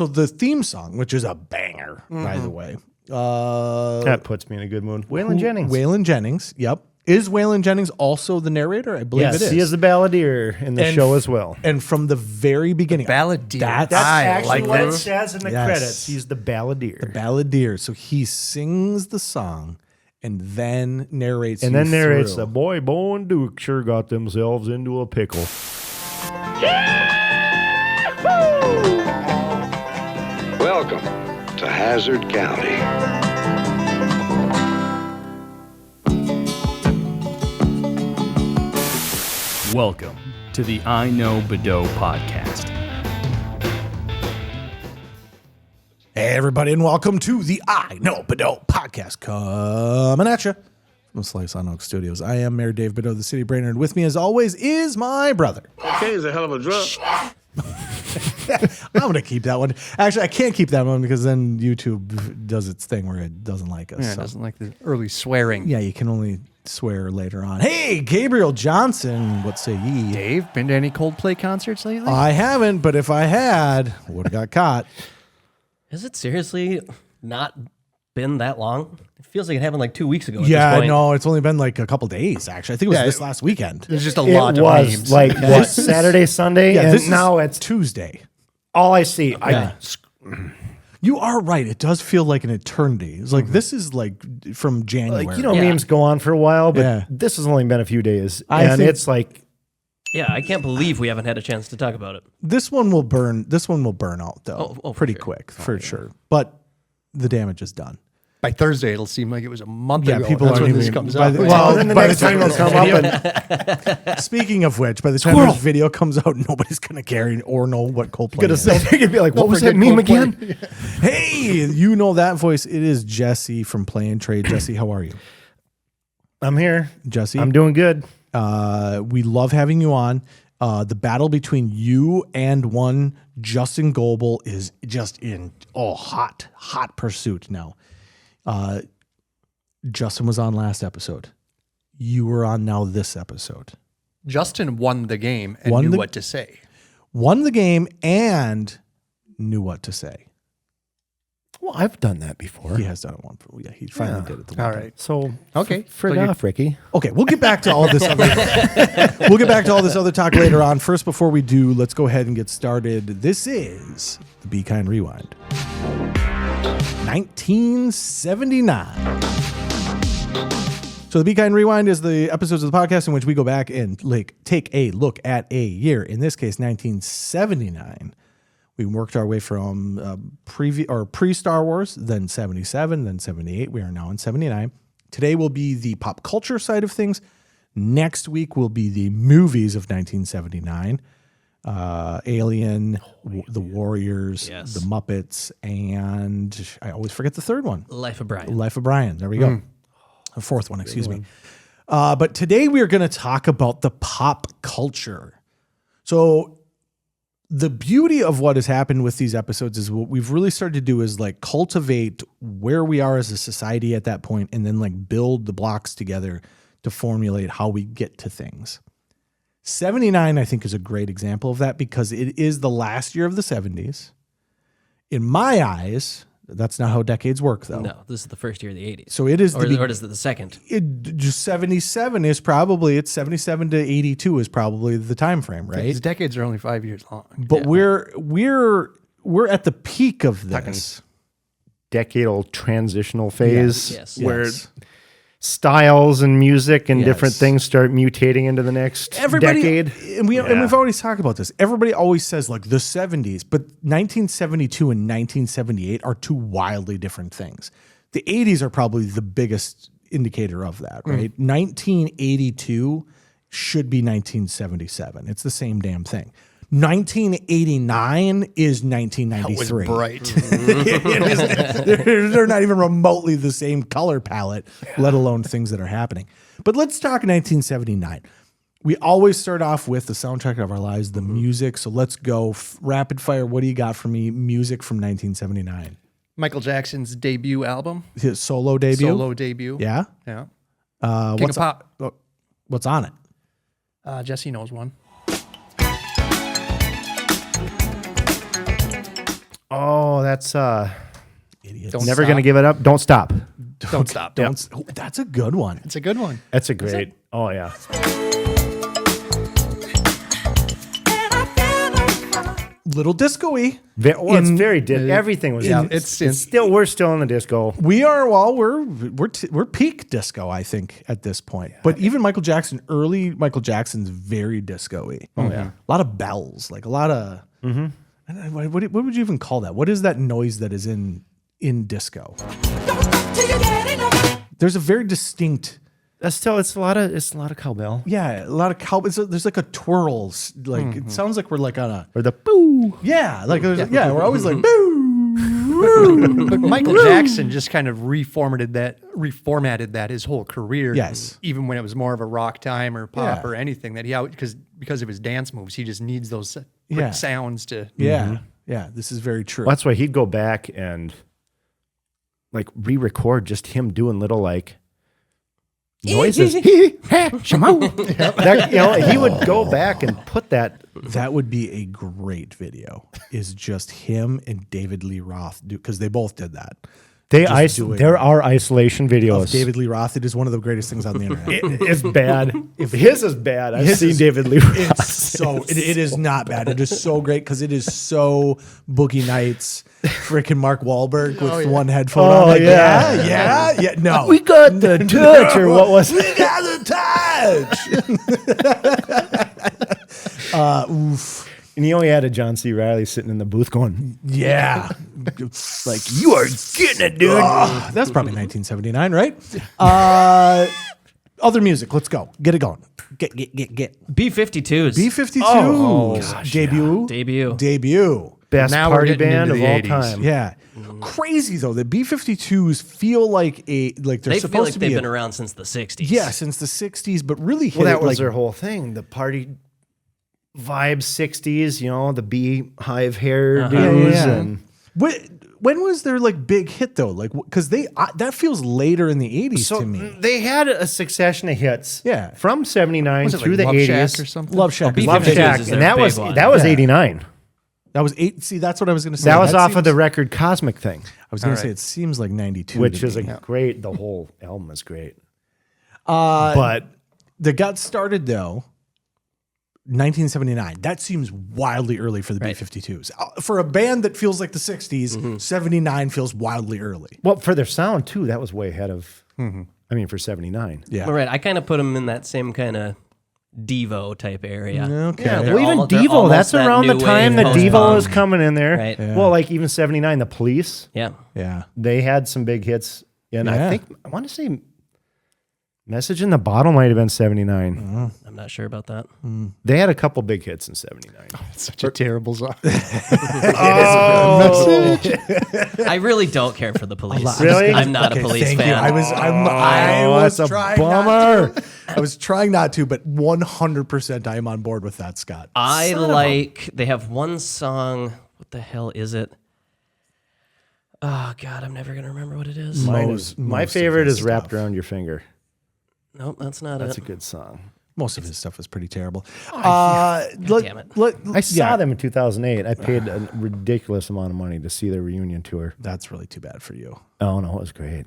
So the theme song, which is a banger, by the way. That puts me in a good mood. Waylon Jennings. Waylon Jennings, yep. Is Waylon Jennings also the narrator? I believe it is. He is the balladeer in the show as well. And from the very beginning. Balladeer. That's actually what it says in the credits. He's the balladeer. The balladeer. So he sings the song and then narrates And then narrates, the boy, Bo, and Duke sure got themselves into a pickle. Welcome to Hazzard County. Welcome to the iKnowBadeaux podcast. Hey, everybody, and welcome to the iKnowBadeaux podcast coming at you from Slice on Oak Studios. I am Mayor Dave Badeaux, the city Brainerd. With me, as always, is my brother. Okay, is a hell of a drug. I'm going to keep that one. Actually, I can't keep that one because then YouTube does its thing where it doesn't like us. Yeah, it doesn't like the early swearing. Yeah, you can only swear later on. Hey, Gabriel Johnson, what say ye? Dave, been to any Coldplay concerts lately? I haven't, but if I had, would have got caught. Has it seriously not been that long? It feels like it happened like 2 weeks ago. Yeah, this point. no, it's only been like a couple days, actually. I think it was this last weekend. There's just a lot of was memes. like what, Saturday, Sunday, Yeah, and this now is it's Tuesday. all I see. You are right. It does feel like an eternity. It's like this is like from January. Like, memes go on for a while, but Yeah. this has only been a few days. I And think- it's like, Yeah, I can't believe we haven't had a chance to talk about it. This one will burn. This one will burn out though, Oh, for pretty sure. quick for sure. But the damage is done. By Thursday, it'll seem like it was a month Yeah, ago. people That's aren't when this even- comes by out. the- right? well, then the by next the time time it'll come up and Speaking of which, by the time this video comes out, nobody's gonna care or know what Coldplay gonna is. say, they're gonna be like, what was that forget meme Coldplay. again? Hey, you know that voice? It is Jesse from Play and Trade. Jesse, how are you? I'm here. Jesse, I'm doing good. we love having you on. The battle between you and one Justin Goebel is just in hot pursuit now. Justin was on last episode. You were on now this episode. Justin won the game and Won knew the- what to say. Won the game and knew what to say. Well, I've done that before. He has done it one. Yeah, he finally did it. The one All time. right. So, Okay. frig So you- off, Ricky. Okay, we'll get back to all this other we'll get back to all this other talk later on. First, before we do, let's go ahead and get started. This is the Be Kind Rewind. 1979. So the Be Kind Rewind is the episodes of the podcast in which we go back and take a look at a year. In this case, 1979. We worked our way from pre-Star Wars, then 77, then 78. We are now in 79. Today will be the pop culture side of things. Next week will be the movies of 1979. Alien, The Warriors, Yes. The Muppets, and I always forget the third one. Life of Brian. Life of Brian. There we go. The fourth one, excuse me. But today we are going to talk about the pop culture. So the beauty of what has happened with these episodes is what we've really started to do is like cultivate where we are as a society at that point and then like build the blocks together to formulate how we get to things. 79, I think, is a great example of that because it is the last year of the 70s. In my eyes, that's not how decades work, though. No, this is the first year of the 80s. So it is or is it the second? just 77 is probably, it's 77 to 82 is probably the time frame, right? These decades are only 5 years long. But we're at the peak of this. Decadal transitional phase Yes. where Yes. styles and music and different Yes. things start mutating into the next decade. And we've already talked about this. Everybody always says like the 70s, but 1972 and 1978 are two wildly different things. The 80s are probably the biggest indicator of that, right? 1982 should be 1977. It's the same damn thing. 1989 is 1993. Bright. They're not even remotely the same color palette, let alone things that are happening. But let's talk 1979. We always start off with the soundtrack of our lives, the music. So let's go rapid fire. What do you got for me? Music from 1979. Michael Jackson's debut album. His solo debut. Solo debut. Yeah. Yeah. King What's of Pop. What's on it? Jesse knows one. Oh, that's Idiots. Don't never stop. going to give it up. Don't stop. Don't stop. Oh, that's a good one. It's a good one. That's a great. Oh yeah. Little disco-y. It's very everything was. it's still we're still in the disco. We are. Well, we're peak disco, I think, at this point. But even Michael Jackson, early Michael Jackson's very disco-y. Oh yeah, a lot of bells, like a lot of. Mm-hmm. What would you even call that? What is that noise that is in disco? There's a very distinct. That's still it's a lot of cowbell. Yeah, a lot of cow. There's like a twirls. Like it sounds like we're like on a. Or the boo. Yeah, like we're always like boo. But Michael Jackson just kind of reformatted that his whole career. Yes. Even when it was more of a rock time or pop Yeah. or anything that because of his dance moves, he just needs those quick Yeah. sounds to. Yeah, yeah. This is very true. Well, that's why he'd go back and like re-record just him doing little like noises. That, he would go back and put that. That would be a great video. Is just him and David Lee Roth do because they both did that. There are isolation Of videos. David Lee Roth, it is one of the greatest things on the internet. It's bad. If his is bad, I've seen David Lee. It is not bad. It is so great because it is so Boogie Nights, freaking Mark Wahlberg with one headphone on. Like, yeah. No, We got the touch, or what was it? we got the touch. Oof. And he only had a John C. Reilly sitting in the booth going, Yeah. like, you are getting it, dude. That's probably 1979, right? Other music. Let's go. Get it going. Get. B52s. B52. gosh, Debut. Best Now we're party getting band into of the all 80s. time. Yeah. Crazy though. The B52s feel like they're They supposed feel like to they've be been around since the 60s. Yeah, since the 60s, but really hit Well, that it was like their whole thing. The party vibe 60s, the beehive hairdos. Yeah. And when was their like big hit though? Like because that feels later in the 80s so to me. they had a succession of hits. Yeah. From 79 Was it through like the Love 80s. Shack or something? Love Shack. Oh, Love B52s Shack. is And their that was big one. 89. That was 8. See, that's what I was going to say. That was off seems, of the record Cosmic Thing, I was going to say it seems like 92, which to is me. great. The whole album is great. But They got started though 1979. That seems wildly early for the B52s. For a band that feels like the 60s, 79 feels wildly early. for their sound too, that was way ahead of. I mean, for 79. Yeah. All right, I kind of put them in that same kind of Devo type area. Okay. Yeah, They're well, even they're Devo, almost that's that around the new time wave that Devo post-punk. was coming in there. Right. Yeah. Well, like even 79, The Police, Yeah. Yeah. they had some big hits. And Yeah. I want to say Message in the Bottle might have been 79. I'm not sure about that. They had a couple big hits in 79. It's such a terrible song. I really don't care for the Police. Really? I'm not a Police Thank fan. you. I was that's a trying bummer. not to. I was trying not to, but 100% I am on board with that, Scott. They have one song. What the hell is it? Oh God, I'm never gonna remember what it is. My favorite is Wrapped Around Your Finger. Nope, that's not That's it. a good song. Most of his stuff is pretty terrible. damn it. I saw them in 2008. I paid a ridiculous amount of money to see their reunion tour. That's really too bad for you. Oh, no, it was great.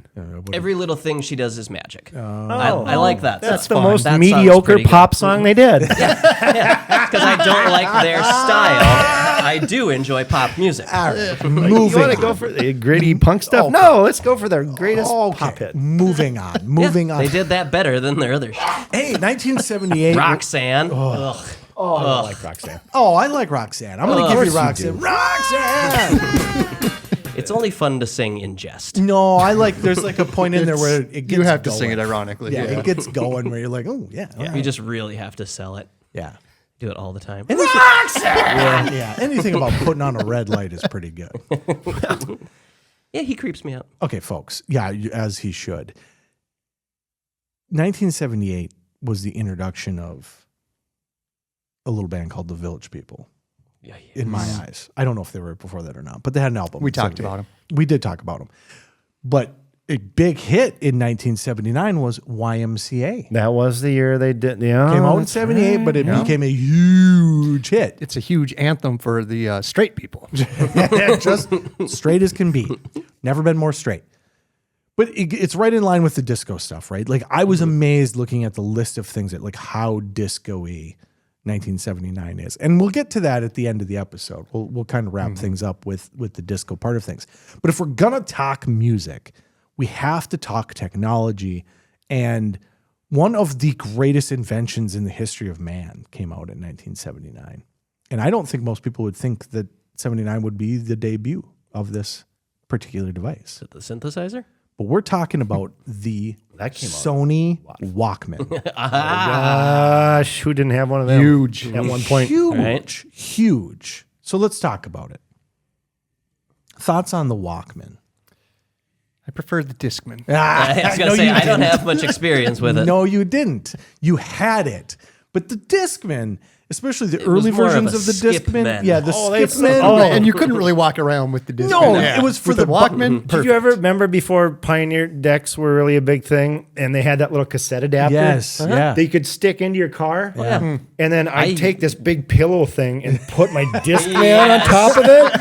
Every little thing she does is magic. I like that. That's the fun. most That sounds mediocre pretty good. pop song they did. Because I don't like their style. I do enjoy pop music. You want to go for the gritty punk stuff? No, let's go for their greatest pop hit. Moving on. Moving on. They did that better than their other shit. Hey, 1978. Roxanne. Ugh. I like Roxanne. Oh, I like Roxanne. I'm going to give you Roxanne. Roxanne! It's only fun to sing in jest. No, I like, there's like a point in there where it gets You have to going. sing it ironically. Yeah, it gets going where you're like, oh, yeah. all right. You just really have to sell it. Yeah. Do it all the time. Yeah. Anything about putting on a red light is pretty good. Yeah, he creeps me out. Okay, folks. Yeah, as he should. 1978 was the introduction of a little band called the Village People. Yeah, In my eyes, I don't know if they were before that or not, but they had an album. We in talked 78. about 'em. We did talk about them, but a big hit in 1979 was YMCA. That was the year they did. Yeah, Came out in that's 78, right. but it Yeah. became a huge huge hit. It's a huge anthem for the straight people. Just straight as can be. Never been more straight. But it's right in line with the disco stuff, right? Like I was amazed looking at the list of things that like how disco-y 1979 is. And we'll get to that at the end of the episode. We'll kind of wrap things up with the disco part of things. But if we're going to talk music, we have to talk technology. And one of the greatest inventions in the history of man came out in 1979. And I don't think most people would think that 79 would be the debut of this particular device. Is it the synthesizer? But we're talking about the Sony Walkman. Gosh, who didn't have one of them? Huge. At one point. Huge. So let's talk about it. Thoughts on the Walkman? I prefer the Discman. I was going to say, I don't have much experience with it. No, you didn't. You had it. But the Discman, especially the early was more of versions a of the Discman. Skipman. Yeah, the Skipman. And you couldn't really walk around with the Discman. No, it was for With the Walkman. Did you ever remember before Pioneer decks were really a big thing and they had that little cassette adapter? Yes, yeah. That you could stick into your car? Yeah. And then I'd take this big pillow thing and put my Discman on top of it.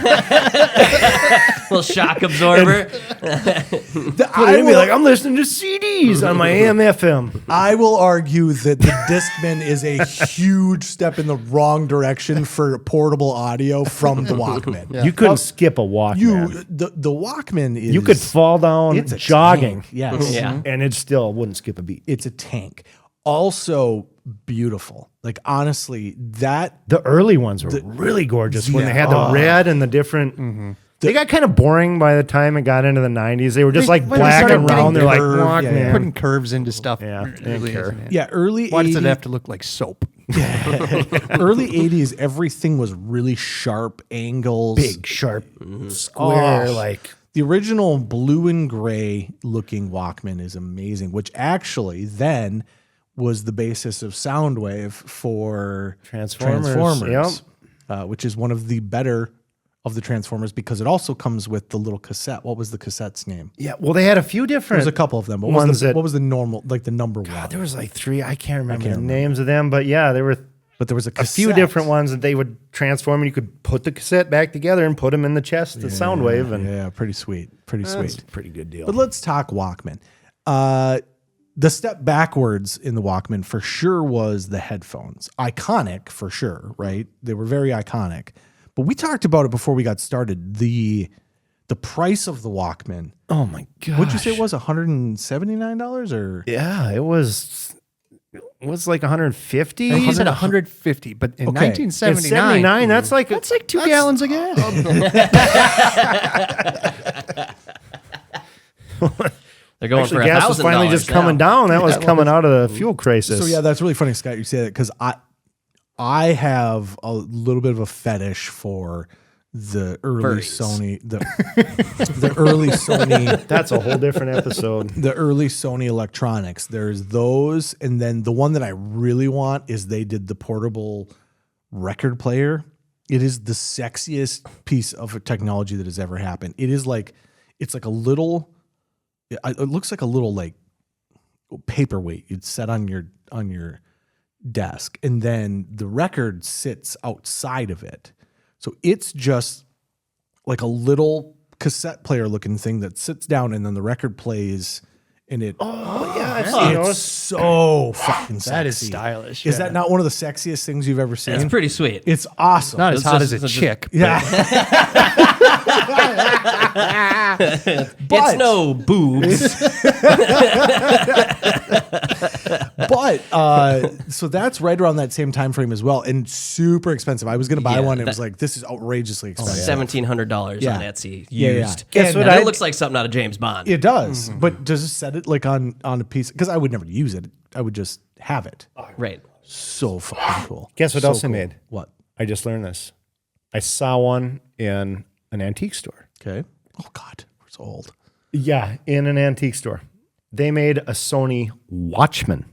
Little shock absorber. I'd be like, I'm listening to CDs on my AM FM. I will argue that the Discman is a huge step in the wrong direction for portable audio from the Walkman. You couldn't skip a Walkman. The Walkman is... You could fall down It's a jogging. tank, yes. Yeah. And it still wouldn't skip a beat. It's a tank. Also beautiful. Like, honestly, that... The early ones were really gorgeous when they had the red and the different... They got kind of boring by the time it got into the 90s. They were just like when they black started and round. They're like, curved, Walkman. yeah. Putting curves into stuff. Yeah, It didn't really care. isn't it? Yeah, early Why does 80s, it have to look like soap? early 80s, everything was really sharp angles. Big, sharp, square, like... The original blue and gray looking Walkman is amazing, which actually then was the basis of Soundwave for Transformers. Which is one of the better of the Transformers because it also comes with the little cassette. What was the cassette's name? Yeah, well, they had a few different... There's a couple of them, but ones what was the normal, like the number one? there was like 3. I can't remember the names of them, but yeah, there were But there was a a cassette. few different ones that they would transform, and you could put the cassette back together and put them in the chest, the Soundwave, and Yeah, pretty sweet. Pretty it's sweet. a pretty good deal. But let's talk Walkman. The step backwards in the Walkman for sure was the headphones. Iconic for sure, right? They were very iconic. But we talked about it before we got started. The price of the Walkman. Oh my god! What'd you say it was? $179 or? Yeah, it was like 150. I think he said 150, but in Okay. 1979, That's like 2 gallons of gas. They're going Actually, for gas was finally just coming down. That was coming out of the fuel crisis. So yeah, that's really funny, Scott. You say that because I have a little bit of a fetish for the early Sony, the early Sony. That's a whole different episode. The early Sony electronics. There's those, and then the one that I really want is they did the portable record player. It is the sexiest piece of technology that has ever happened. It's like a little. It looks like a little like paperweight you'd set on your desk, and then the record sits outside of it. So it's just like a little cassette player looking thing that sits down, and then the record plays, and it. Oh yeah, I've seen It's those. so fucking sexy. That is stylish. Is yeah. that not one of the sexiest things you've ever seen? It's pretty sweet. It's awesome. Not as It's hot just- as a it's just- chick? yeah. It's no boobs. But so that's right around that same time frame as well, and super expensive. I was going to buy Yeah, one, and it was like, this is outrageously expensive. $1,700 Yeah. on Etsy Yeah, yeah. used. Guess And what it looks like something out of James Bond. It does, but does it set it like on a piece? Because I would never use it. I would just have it. Right. So fucking cool. Guess what So else I cool. made? What? I just learned this. I saw one in an antique store. Okay. Oh God, we're so old. Yeah, in an antique store. They made a Sony Watchman.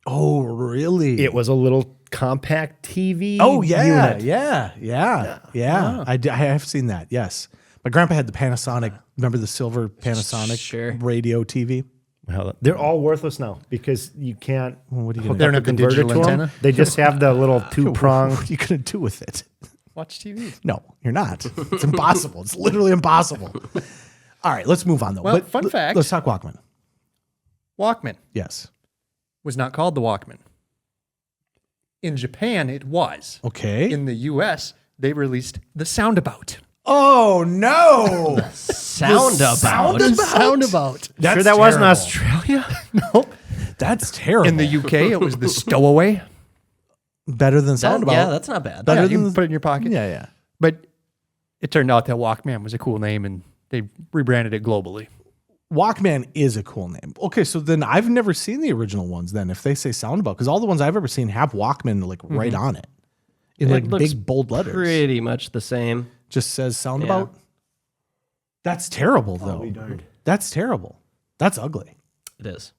Oh really? It was a little compact TV. Oh yeah, unit. yeah. I have seen that. Yes, my grandpa had the Panasonic. Remember the silver Panasonic Sure. radio TV? Well, they're all worthless now because you can't. what are you hook gonna up do? the They don't have the converter digital to 'em. antenna? They just have the little two-prong. What are you going to do with it? Watch TV. No, you're not. It's impossible. It's literally impossible. All right, let's move on though. Well, fun fact. Let's talk Walkman. Walkman Yes. was not called the Walkman. In Japan, it was. Okay. In the U.S., they released the Soundabout. Oh no! Soundabout. Soundabout. That's Sure, that wasn't terrible. Australia. No. That's terrible. In the U.K., it was the Stowaway. Better than Soundabout. Yeah, that's not bad. Better Yeah, than you the- can put it in your pocket. Yeah. But it turned out that Walkman was a cool name, and they rebranded it globally. Walkman is a cool name. Okay, so then I've never seen the original ones. Then if they say Soundabout, because all the ones I've ever seen have Walkman like right on it in like looks big bold letters. Pretty much the same. Just says Soundabout. That's terrible though. That's terrible. That's ugly. It is.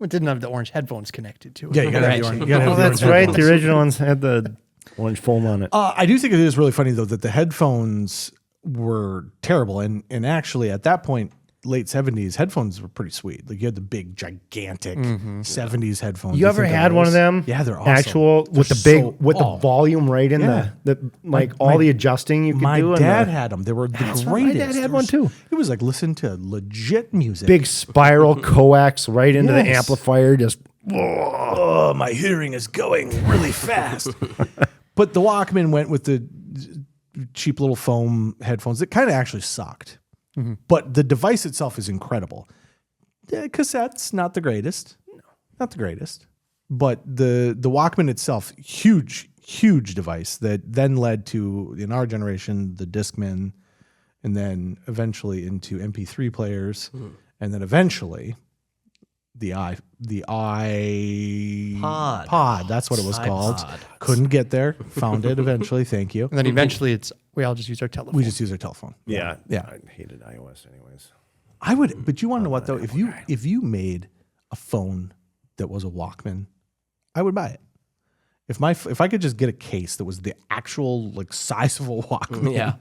It didn't have the orange headphones connected to it. Yeah, you gotta have the orange. You gotta have Oh, the that's orange right. headphones. The original ones had the orange foam on it. I do think it is really funny though that the headphones were terrible, and actually at that point, late 70s, headphones were pretty sweet. Like you had the big, gigantic 70s headphones. You ever think of had one of those? them? Yeah, they're awesome. Actual with They're the big so- with oh. the volume right in Yeah. the like all the adjusting you could My do. dad had them. They were the That's greatest. right. My dad They had were one s- too. It was like listen to legit music. Big spiral coax right into the Yes. amplifier. Just Oh, my hearing is going really fast. But the Walkman went with the cheap little foam headphones that kind of actually sucked. But the device itself is incredible. Cassettes, not the greatest. No. Not the greatest. But the Walkman itself, huge device that then led to, in our generation, the Discman, and then eventually into MP3 players, and then eventually the iPod. That's what it was called. iPod. Couldn't get there. Found it eventually. Thank you. And then eventually we all just use our telephone. We just use our telephone. yeah. Yeah. I hated iOS anyways. I would, but you want to know what though? If you made a phone that was a Walkman, I would buy it. If I could just get a case that was the actual like size of a Walkman, Yeah.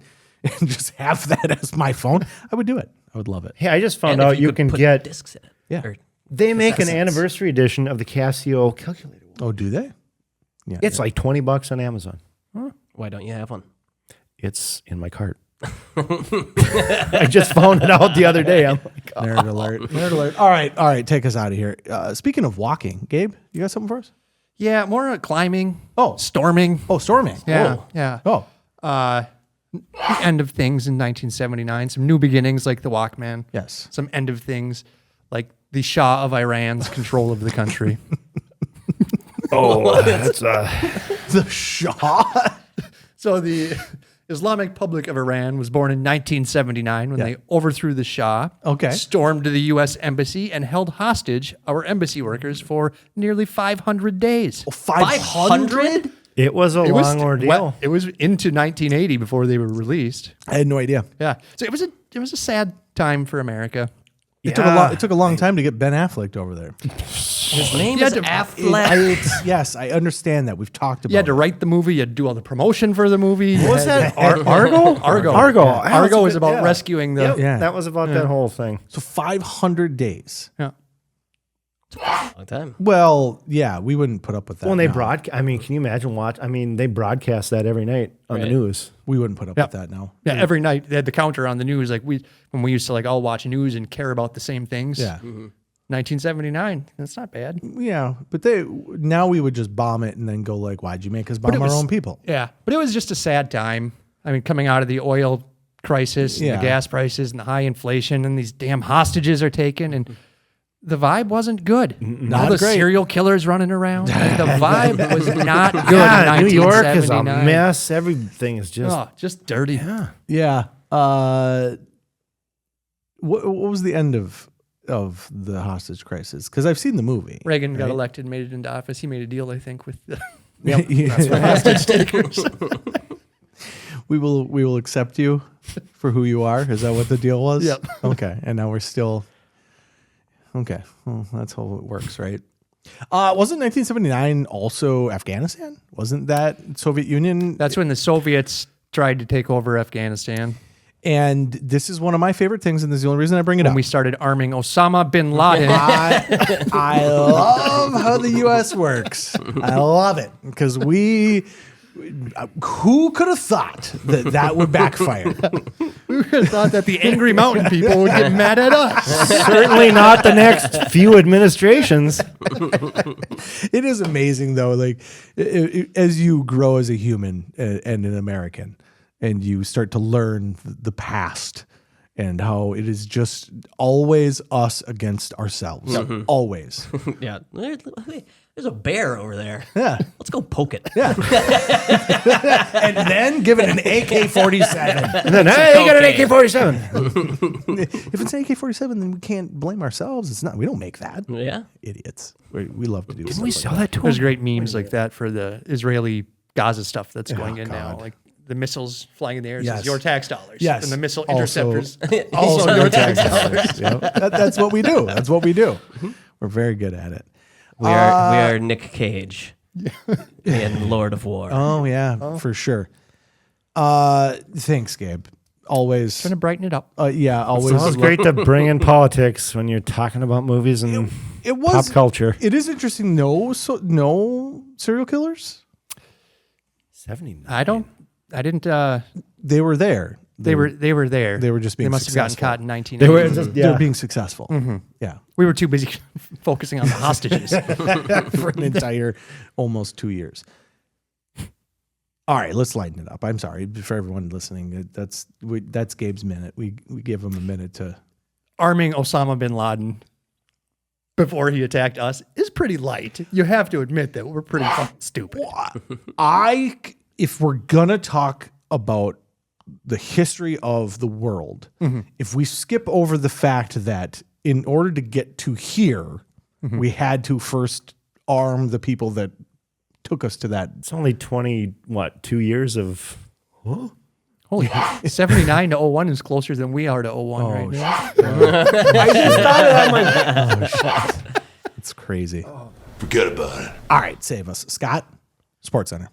and just have that as my phone, I would do it. I would love it. Hey, I just found And if out you could can put get. discs in it. Yeah. Or- They make an cassettes. anniversary edition of the Casio calculator. Oh, do they? Yeah. It's like $20 on Amazon. Why don't you have one? It's in my cart. I just found it out the other day. I'm like, oh. Nerd alert. Nerd alert. All right. Take us out of here. Speaking of walking, Gabe, you got something for us? Yeah, more climbing. Oh. Storming. Oh, storming. Yeah, Oh. yeah. Oh. The end of things in 1979. Some new beginnings like the Walkman. Yes. Some end of things like the Shah of Iran's control of the country. That's The Shah. So the Islamic Republic of Iran was born in 1979 when they overthrew the Shah, Okay. stormed the U.S. Embassy, and held hostage our embassy workers for nearly 500 days. 500? it was a It was- long ordeal. well, it was into 1980 before they were released. I had no idea. Yeah, so it was a sad time for America. It took a long time to get Ben Affleck over there. His name You is had to- Affleck. Yes, I understand that. We've talked about You had to it. write the movie. You had to do all the promotion for the movie. What was that? Argo? Argo. Argo. Yeah. Yeah, Argo that's is a about good- rescuing the. Yep, Yeah. that was about that whole thing. So 500 days. Yeah. Long time. Well, yeah, we wouldn't put up with that. When they now. can you imagine they broadcast that every night on the Right. news. We wouldn't put up Yep. with that now. Yeah, every night they had the counter on the news. Like when we used to like all watch news and care about the same things. Yeah. 1979. That's not bad. Yeah, but now we would just bomb it and then go like, why'd you make us bomb it our was- own people? Yeah, but it was just a sad time. I mean, coming out of the oil crisis and Yeah. the gas prices and the high inflation and these damn hostages are taken and the vibe wasn't good. All the great. serial killers running around. Like, the vibe was not good. God, in New York is a 1979. mess. Everything is just Oh, just dirty. Yeah. What was the end of the hostage crisis? Because I've seen the movie. Reagan got elected, made it into office. He made a deal, I think, with the hostage takers. We will accept you for who you are. Is that what the deal was? Yep. Okay. And now we're still okay. Well, that's how it works, right? Wasn't 1979 also Afghanistan? Wasn't that Soviet Union? That's when the Soviets tried to take over Afghanistan. And this is one of my favorite things, and this is the only reason I bring it When up. we started arming Osama bin Laden. I love how the U.S. works. I love it because who could have thought that would backfire? We would have thought that the angry mountain people would get mad at us. Certainly not the next few administrations. It is amazing though, like as you grow as a human and an American, and you start to learn the past and how it is just always us against ourselves. Always. Yeah. There's a bear over there. Yeah. Let's go poke it. Yeah. And then give it an AK-47. And then, hey, you got an AK-47. If it's an AK-47, then we can't blame ourselves. It's not. We don't make that. Yeah. Idiots. We love to do Didn't we stuff sell like that to There's him? great memes like that for the Israeli Gaza stuff that's going in now. God. Like the missiles flying in the air Yes. says your tax dollars. Yes. And the missile Also- interceptors. Also, your tax dollars. That's what we do. That's what we do. We're very good at it. We are Nick Cage in Lord of War. Oh yeah, for sure. Thanks, Gabe. Always. Trying to brighten it up. Yeah, always. It's always great to bring in politics when you're talking about movies and It was pop culture. It is interesting. No serial killers. 79. I didn't. They were there. They were there. They were just being They must have gotten successful. caught in 1980. They were just, They're being successful. Yeah, We were too busy focusing on the hostages. for an entire almost 2 years. All right, let's lighten it up. I'm sorry for everyone listening. That's Gabe's minute. We give him a minute to. Arming Osama bin Laden before he attacked us is pretty light. You have to admit that we're pretty fucking stupid. If we're gonna talk about the history of the world, if we skip over the fact that in order to get to here, we had to first arm the people that took us to that. It's only 2 years of... Holy 79 to 01 is closer than we are to 01 right now. I just thought it. I'm like, oh shit, it's crazy. Forget about it. All right, save us, Scott. SportsCenter.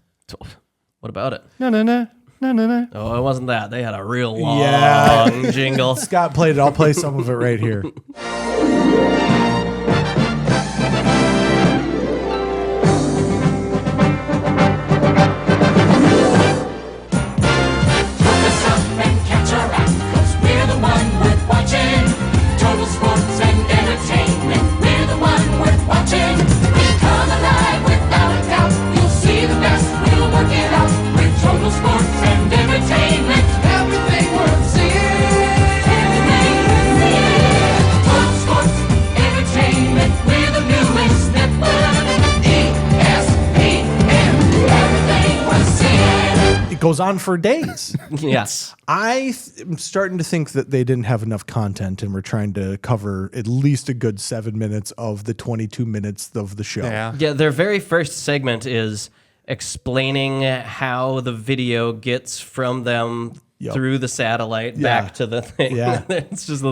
What about it? No. Oh, it wasn't that. They had a real long jingle. Scott played it. I'll play some of it right here. Goes on for days. Yes. I'm starting to think that they didn't have enough content and we're trying to cover at least a good 7 minutes of the 22 minutes of the show. Yeah. Yeah, their very first segment is explaining how the video gets from them through the satellite back to the thing. Yeah. It's just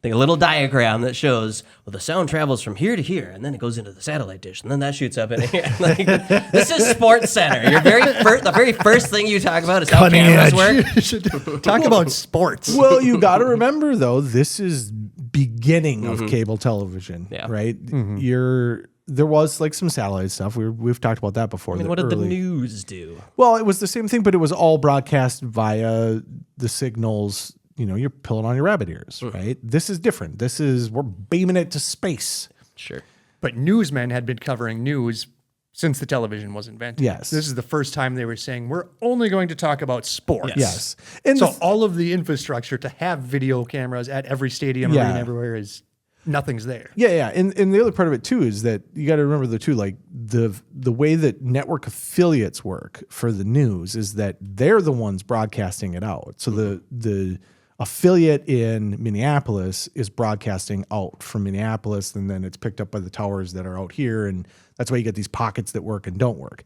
a little diagram that shows, well, the sound travels from here to here, and then it goes into the satellite dish, and then that shoots up in here. Like, this is SportsCenter. The very first thing you talk about is how cameras work. Talk about sports. Well, you got to remember though, this is beginning of cable television, Yeah. right? There was like some satellite stuff. We've talked about that before. I mean, what did the news do? Well, it was the same thing, but it was all broadcast via the signals. You know, you're pulling on your rabbit ears, right? This is different. We're beaming it to space. Sure. But newsmen had been covering news since the television was invented. Yes. This is the first time they were saying, we're only going to talk about sports. Yes. And So all of the infrastructure to have video cameras at every stadium, Yeah. arena, everywhere is nothing's there. Yeah. And the other part of it too is that you got to remember like the way that network affiliates work for the news is that they're the ones broadcasting it out. So the affiliate in Minneapolis is broadcasting out from Minneapolis, and then it's picked up by the towers that are out here, and that's why you get these pockets that work and don't work.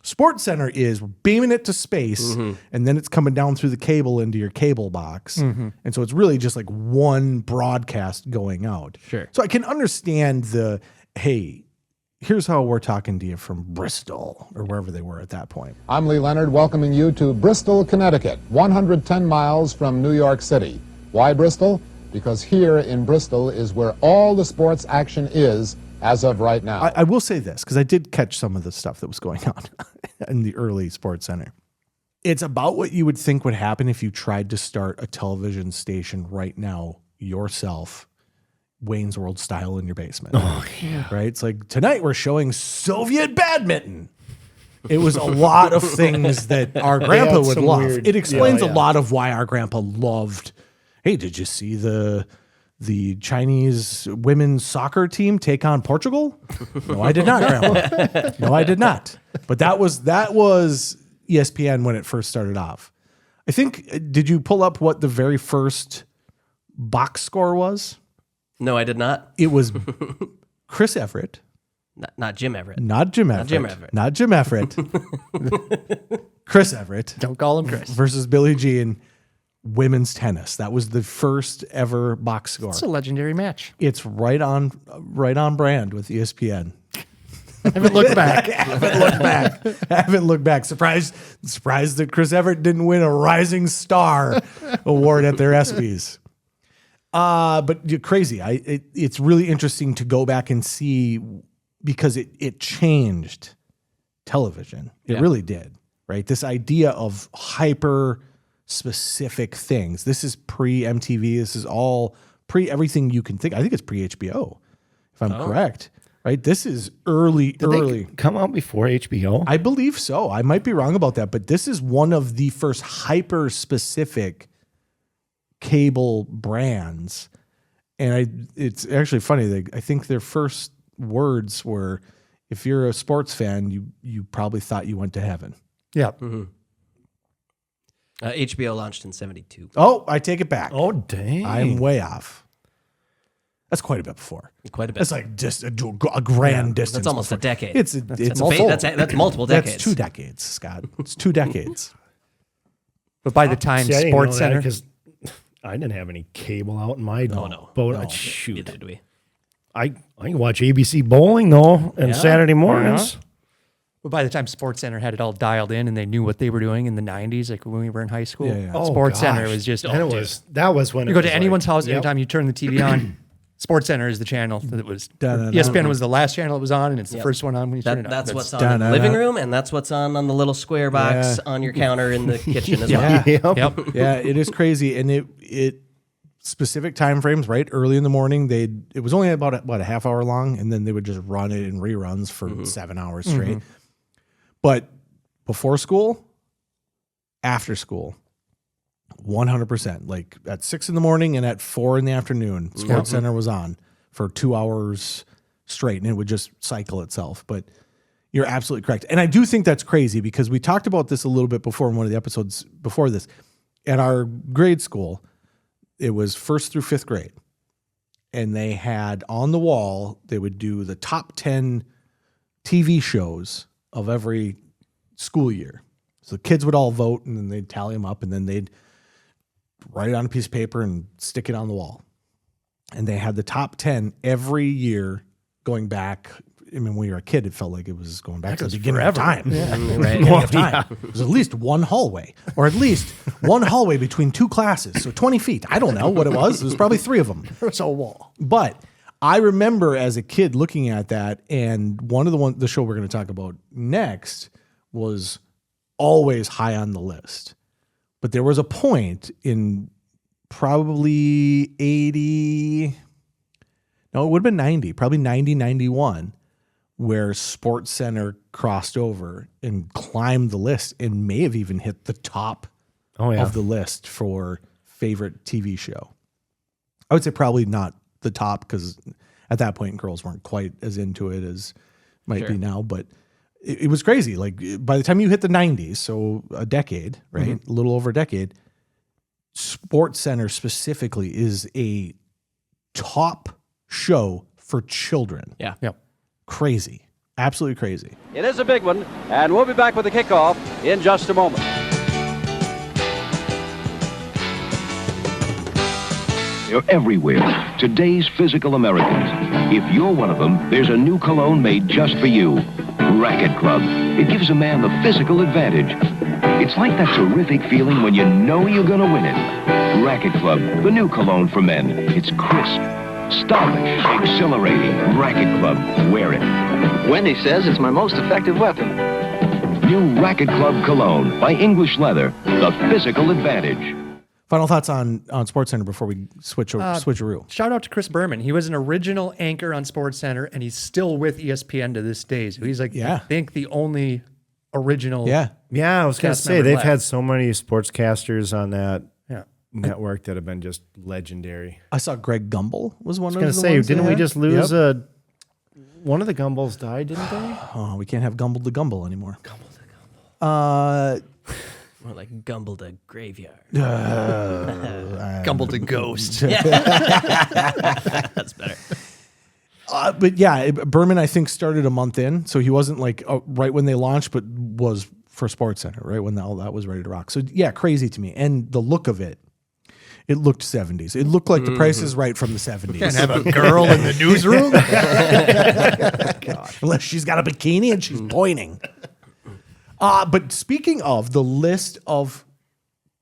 SportsCenter is beaming it to space, and then it's coming down through the cable into your cable box, and so it's really just like one broadcast going out. Sure. So I can understand hey, here's how we're talking to you from Bristol or wherever they were at that point. I'm Lee Leonard welcoming you to Bristol, Connecticut, 110 miles from New York City. Why Bristol? Because here in Bristol is where all the sports action is as of right now. I will say this, because I did catch some of the stuff that was going on in the early SportsCenter. It's about what you would think would happen if you tried to start a television station right now yourself, Wayne's World style, in your basement. Oh, yeah. Right? It's like, tonight we're showing Soviet badminton. It was a lot of things that our grandpa would some love. weird- It explains yeah. a lot of why our grandpa loved, hey, did you see the Chinese women's soccer team take on Portugal? No, I did not, Grandpa. No, I did not. But that was ESPN when it first started off. I think, did you pull up what the very first box score was? No, I did not. It was Chris Everett. Not Jim Everett. Not Jim Everett. Jim Everett. Not Jim Everett. Chris Everett Don't call him Chris. versus Billie Jean, women's tennis. That was the first ever box score. It's a legendary match. It's right on brand with ESPN. I haven't looked back. Haven't looked back. Surprised that Chris Everett didn't win a Rising Star award at their ESPYs. But you're crazy. It's really interesting to go back and see, because it changed television. It really did, right? This idea of hyper specific things. This is pre-MTV. This is all pre everything you can think. I think it's pre-HBO, if I'm correct. Right? This is early. They come out before HBO? I believe so. I might be wrong about that, but this is one of the first hyper specific cable brands. And it's actually funny. I think their first words were, if you're a sports fan, you probably thought you went to heaven. Yeah. HBO launched in 72. Oh, I take it back. Oh, dang. I'm way off. That's quite a bit before. Quite a bit. That's like just a grand distance. That's almost before. a decade. It's multiple. That's multiple decades. That's 2 decades, Scott. It's 2 decades. But by the time See, I didn't know that SportsCenter, because I didn't have any cable out in my boat. No. Shoot. Neither did we. I can watch ABC bowling though, and Saturday mornings. but by the time SportsCenter had it all dialed in and they knew what they were doing in the 90s, like when we were in high school, Yeah, yeah. Oh, SportsCenter gosh. was just, And that was when you it go was to anyone's house, yep. every time you turn the TV on, SportsCenter is the channel that was, Da-da-da. ESPN was the last channel it was on, and it's the Yep. first one on when you turn it on. That's what's on done, in the living room, and that's what's on the little square box on your counter in the kitchen as well. Yep. Yep. Yeah, it is crazy. And it specific time frames, right? Early in the morning, it was only about a half hour long, and then they would just run it in reruns for 7 hours straight. But before school, after school, 100%. Like at 6 in the morning and at 4 in the afternoon, SportsCenter was on for 2 hours straight, and it would just cycle itself. But you're absolutely correct. And I do think that's crazy, because we talked about this a little bit before in one of the episodes before this. At our grade school, it was 1st through 5th grade. And they had on the wall, they would do the top 10 TV shows of every school year. So the kids would all vote, and then they'd tally them up, and then they'd write it on a piece of paper and stick it on the wall. And they had the top 10 every year going back. I mean, when we were a kid, it felt like it was going back to the beginning of time. Right. Beginning of time. It was at least one hallway, or at least one hallway between 2 classes. So 20 feet. I don't know what it was. It was probably 3 of them. It's a wall. But I remember as a kid looking at that, and one of the show we're going to talk about next was always high on the list. But there was a point in probably 80, no, it would have been 90, probably 90, 91, where SportsCenter crossed over and climbed the list and may have even hit the top of the list for favorite TV show. I would say probably not the top, because at that point girls weren't quite as into it as might be now, but it was crazy. Like by the time you hit the 90s, so a decade, right? A little over a decade, SportsCenter specifically is a top show for children. Yeah. Yep. Crazy. Absolutely crazy. It is a big one, and we'll be back with the kickoff in just a moment. They're everywhere. Today's physical Americans. If you're one of them, there's a new cologne made just for you. Racket Club. It gives a man the physical advantage. It's like that terrific feeling when you know you're going to win it. Racket Club, the new cologne for men. It's crisp, stylish, exhilarating. Racket Club. Wear it. Wendy says it's my most effective weapon. New Racket Club cologne by English Leather. The physical advantage. Final thoughts on SportsCenter before we switcheroo. Shout out to Chris Berman. He was an original anchor on SportsCenter, and he's still with ESPN to this day. So he's like, I think the only original. Yeah, I was going to say they've left. had so many sportscasters on that network that have been just legendary. I saw Greg Gumbel was one of I the was going to say, ones didn't they we had? just lose one of the Gumbles died, didn't they? Oh, we can't have Gumble to Gumble anymore. More like Gumble to Graveyard. Gumble to Ghost. That's better. But yeah, Berman, I think, started a month in. So he wasn't like right when they launched, but was for SportsCenter, right when all that was ready to rock. So yeah, crazy to me. And the look of it, it looked 70s. It looked like The Price is Right from the 70s. Can't have a girl in the newsroom. God. Unless she's got a bikini and she's pointing. But speaking of the list of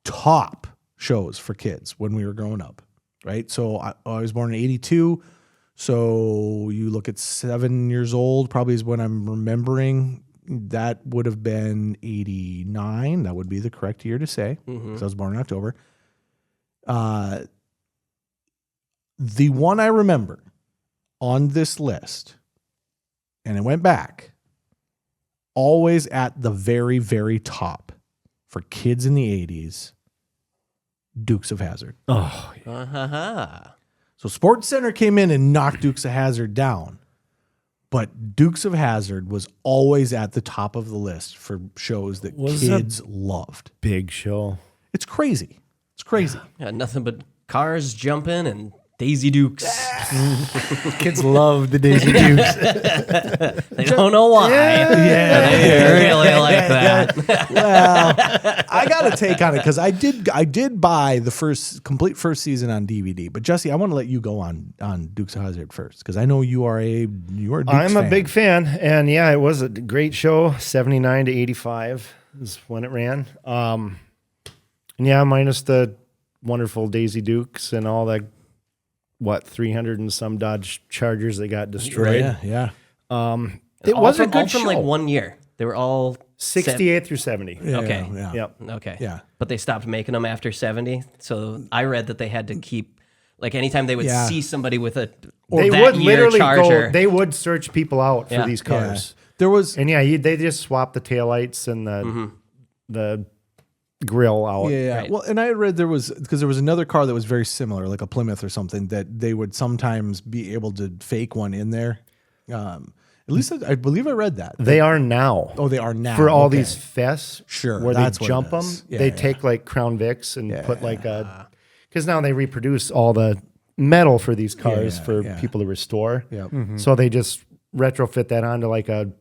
top shows for kids when we were growing up, right? So I was born in 82. So you look at 7 years old, probably is when I'm remembering. That would have been 89. That would be the correct year to say, because I was born in October. The one I remember on this list, and it went back, always at the very, very top for kids in the 80s, Dukes of Hazzard. Oh, So SportsCenter came in and knocked Dukes of Hazzard down, but Dukes of Hazzard was always at the top of the list for shows that kids loved. big show. It's crazy. It's crazy. Yeah, nothing but cars jumping and Daisy Dukes. Kids love the Daisy Dukes. They don't know why. Yeah. They really like that. Well, I got a take on it because I did buy the complete first season on DVD. But Jesse, I want to let you go on Dukes of Hazzard first because I know you are a Dukes I'm fan. a big fan, and yeah, it was a great show. 79 to 85 is when it ran. And yeah, minus the wonderful Daisy Dukes and all the 300 and some Dodge Chargers that got destroyed. Yeah. It was a good all show. from like 1 year. They were all 68 through 70. Okay. Yeah. Yep. Okay. Yeah. But they stopped making them after 70. So I read that they had to keep, like, anytime they would see somebody with a They that would year literally Charger. they would search people out for Yeah. these cars. There was And yeah, they just swapped the taillights and the grill out. Yeah. Right. Well, and I had read there was another car that was very similar, like a Plymouth or something, that they would sometimes be able to fake one in there. At least I believe I read that. They are now. Oh, they are now. For all Okay. these fests, Sure, where that's they what jump it them, is. Yeah, they yeah. take like Crown Vics and put like because now they reproduce all the metal for these cars for people to restore. Yeah. So they just retrofit that onto like a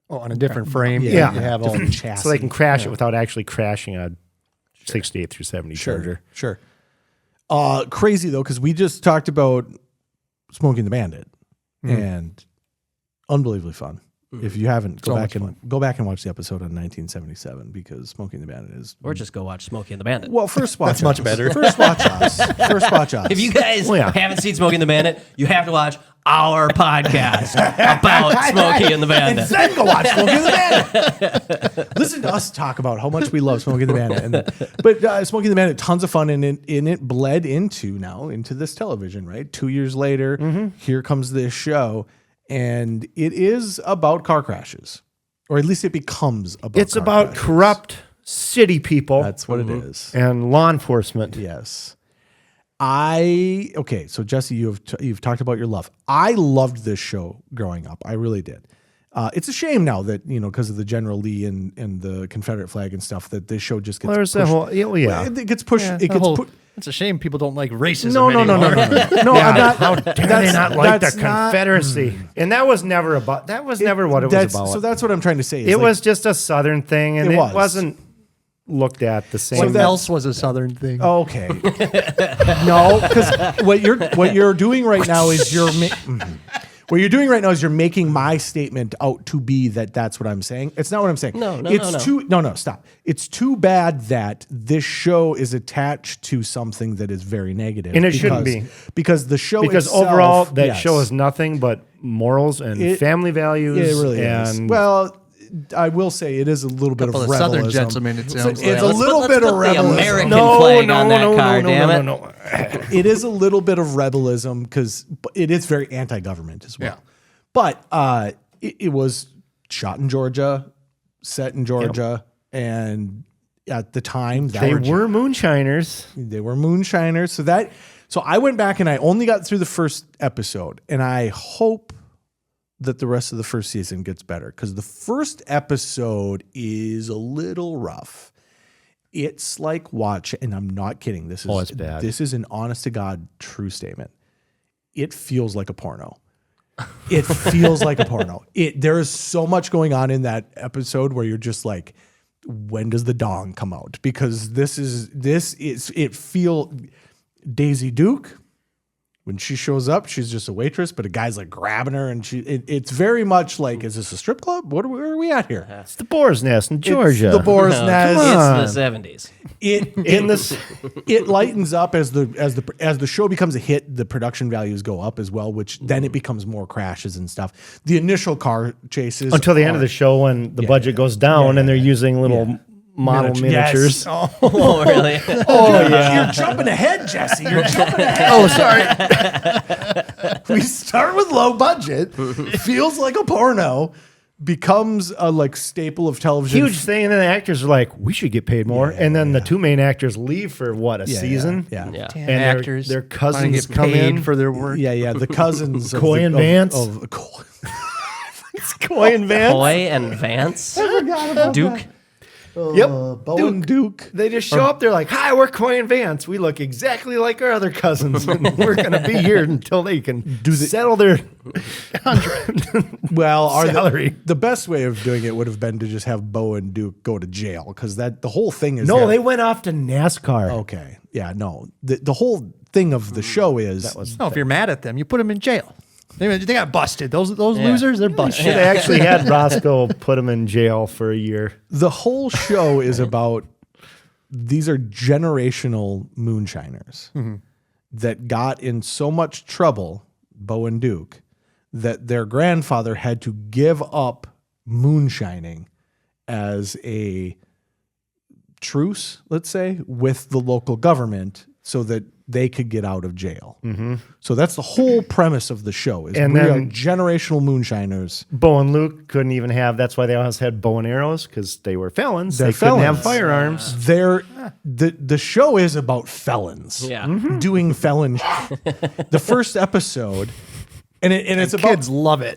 on a different frame. Yeah. You have all Different chassis. so they can crash it without actually crashing a 68 through 70 Charger. Sure. Crazy though, because we just talked about Smoking the Bandit, and unbelievably fun. If you haven't, go back and watch the episode on 1977 because Smoking the Bandit is. Or just go watch Smokey and the Bandit. Well, first watch. That's much better. First watch us. First watch us. If you guys yeah. haven't seen Smokey and the Bandit, you have to watch our podcast about Smokey and the Bandit. then go watch Smoking the Bandit. Listen to us talk about how much we love Smoking the Bandit. But Smoking the Bandit, tons of fun, and it bled into this television, right? 2 years later, here comes this show, and it is about car crashes, or at least it becomes about. It's car about crashes. corrupt city people. That's what it is. And law enforcement. Yes. So Jesse, you've talked about your love. I loved this show growing up. I really did. It's a shame now that, because of the General Lee and the Confederate flag and stuff, that this show just gets There's pushed. that whole It gets pushed. It gets put. It's a shame people don't like racism No. anymore. No, Yeah, I'm not. how dare they not like the that's not- Confederacy? And that was never what it was about. So that's what I'm trying to say. is It like, was just a Southern thing, and It it was. wasn't looked at the same. What else was a Southern thing? Okay. No, because what you're doing right now is what you're doing right now is you're making my statement out to be that's what I'm saying. It's not what I'm saying. No. Stop. It's too bad that this show is attached to something that is very negative. And it shouldn't be. Because the show Because itself, overall, that yes. show is nothing but morals and family values. It really is. Well, I will say it is a little bit of Couple of rebelism. Southern gentlemen, it sounds It's like. a little bit of The rebelism. American flag on that car, damn it. No. It is a little bit of rebelism because it is very anti-government as well. Yeah. But it was shot in Georgia, set in Georgia, and at the time They were moonshiners. They were moonshiners. So I went back and I only got through the first episode, and I hope that the rest of the first season gets better because the first episode is a little rough. It's like and I'm not kidding. It's bad. This is an honest to God true statement. It feels like a porno. It feels like a porno. There is so much going on in that episode where you're just like, when does the dong come out? Because Daisy Duke, when she shows up, she's just a waitress, but a guy's like grabbing her, and it's very much like, is this a strip club? Where are we at here? It's the Boar's Nest in Georgia. It's the Boar's Nest. It's the 70s. It lightens up as the show becomes a hit. The production values go up as well, which then it becomes more crashes and stuff. The initial car chases until the end of the show when the budget goes down and they're using little model miniatures. Yes. Oh, really? You're jumping ahead, Jesse. You're jumping ahead. Oh, sorry. We start with low budget. Feels like a porno. Becomes a staple of television. Huge thing, and then the actors are like, we should get paid more. And then the two main actors leave for a season? Yeah. And actors their cousins get come paid in for their work. Yeah. The cousins. Coy and Vance. Coy and Vance. Coy and Vance. Duke. Yep. Bo and Duke. They just show up. They're like, hi, we're Coy and Vance. We look exactly like our other cousins. And we're going to be here until they can settle their salary. The best way of doing it would have been to just have Bo and Duke go to jail because the whole thing is. No, they went off to NASCAR. Okay. Yeah, no. The whole thing of the show is. If you're mad at them, you put them in jail. They got busted. Those losers, they're busted. Should have actually had Roscoe put them in jail for a year. The whole show is about these are generational moonshiners that got in so much trouble, Bo and Duke, that their grandfather had to give up moonshining as a truce, let's say, with the local government so that they could get out of jail. So that's the whole premise of the show. Is And we are then- generational moonshiners. Bo and Luke couldn't even have. That's why they always had bow and arrows because they were felons. They're They couldn't have felons. firearms. The show is about felons. Yeah. Doing felon. The first episode, and it's about Kids love it.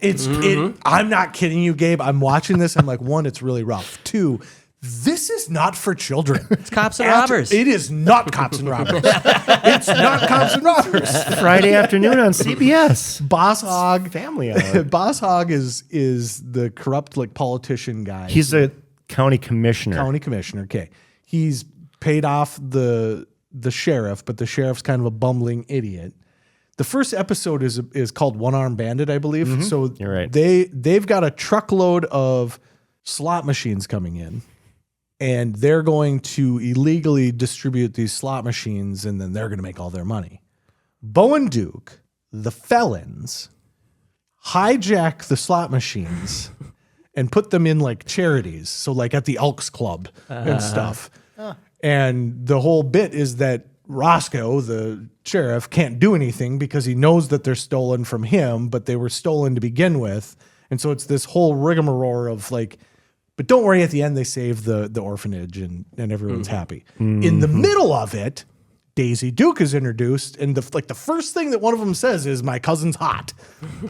I'm not kidding you, Gabe. I'm watching this. I'm like, one, it's really rough. Two, this is not for children. It's cops and robbers. It is not cops and robbers. It's not cops and robbers. Friday afternoon on CBS. Boss Hogg. Family Hour. Boss Hogg is the corrupt politician guy. He's a county commissioner. County commissioner. Okay. He's paid off the sheriff, but the sheriff's kind of a bumbling idiot. The first episode is called One Arm Bandit, I believe. So You're right. They've got a truckload of slot machines coming in, and they're going to illegally distribute these slot machines, and then they're going to make all their money. Bo and Duke, the felons, hijack the slot machines and put them in charities. So at the Elks Club and stuff. And the whole bit is that Roscoe, the sheriff, can't do anything because he knows that they're stolen from him, but they were stolen to begin with. And so it's this whole rigmarole of but don't worry, at the end they save the orphanage and everyone's happy. In the middle of it, Daisy Duke is introduced, and the first thing that one of them says is, "My cousin's hot."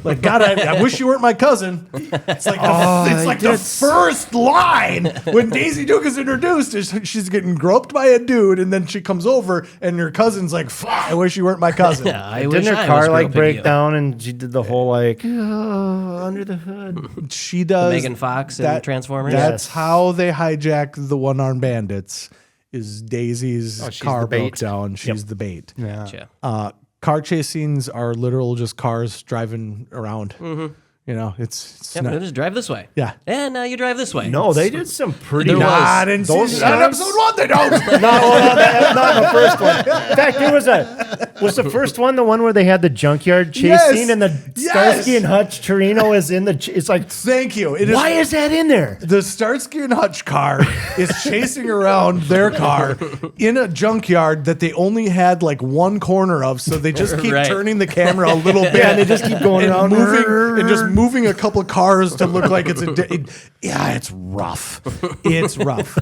Like, God, I wish you weren't my cousin. It's like the first line when Daisy Duke is introduced is she's getting groped by a dude, and then she comes over, and her cousin's like, "I wish you weren't my cousin." I Didn't wish her I car was like groping break you. down and she did the whole like under the hood? She does. Megan Fox and Transformers. That's how they hijack the one-armed bandits. Is Daisy's she's car the bait. broke down? She's the bait. Yeah. Yeah. Car chase scenes are literal just cars driving around. You know, it's Yep, not, just drive this way. Yeah. And now you drive this way. No, they did some pretty. There was. I didn't see Those that in stunts- episode 1. They don't. not in the first one. In fact, there was the first one, the one where they had the junkyard chase Yes. scene, and the Starsky and Hutch Torino is in the. It's like, Thank you. It why is that in there? the Starsky and Hutch car is chasing around their car in a junkyard that they only had like one corner of, so they just keep Right. turning the camera a little bit. Yeah, they just keep going and around. moving and just moving a couple of cars to look like it's it's rough. It's rough.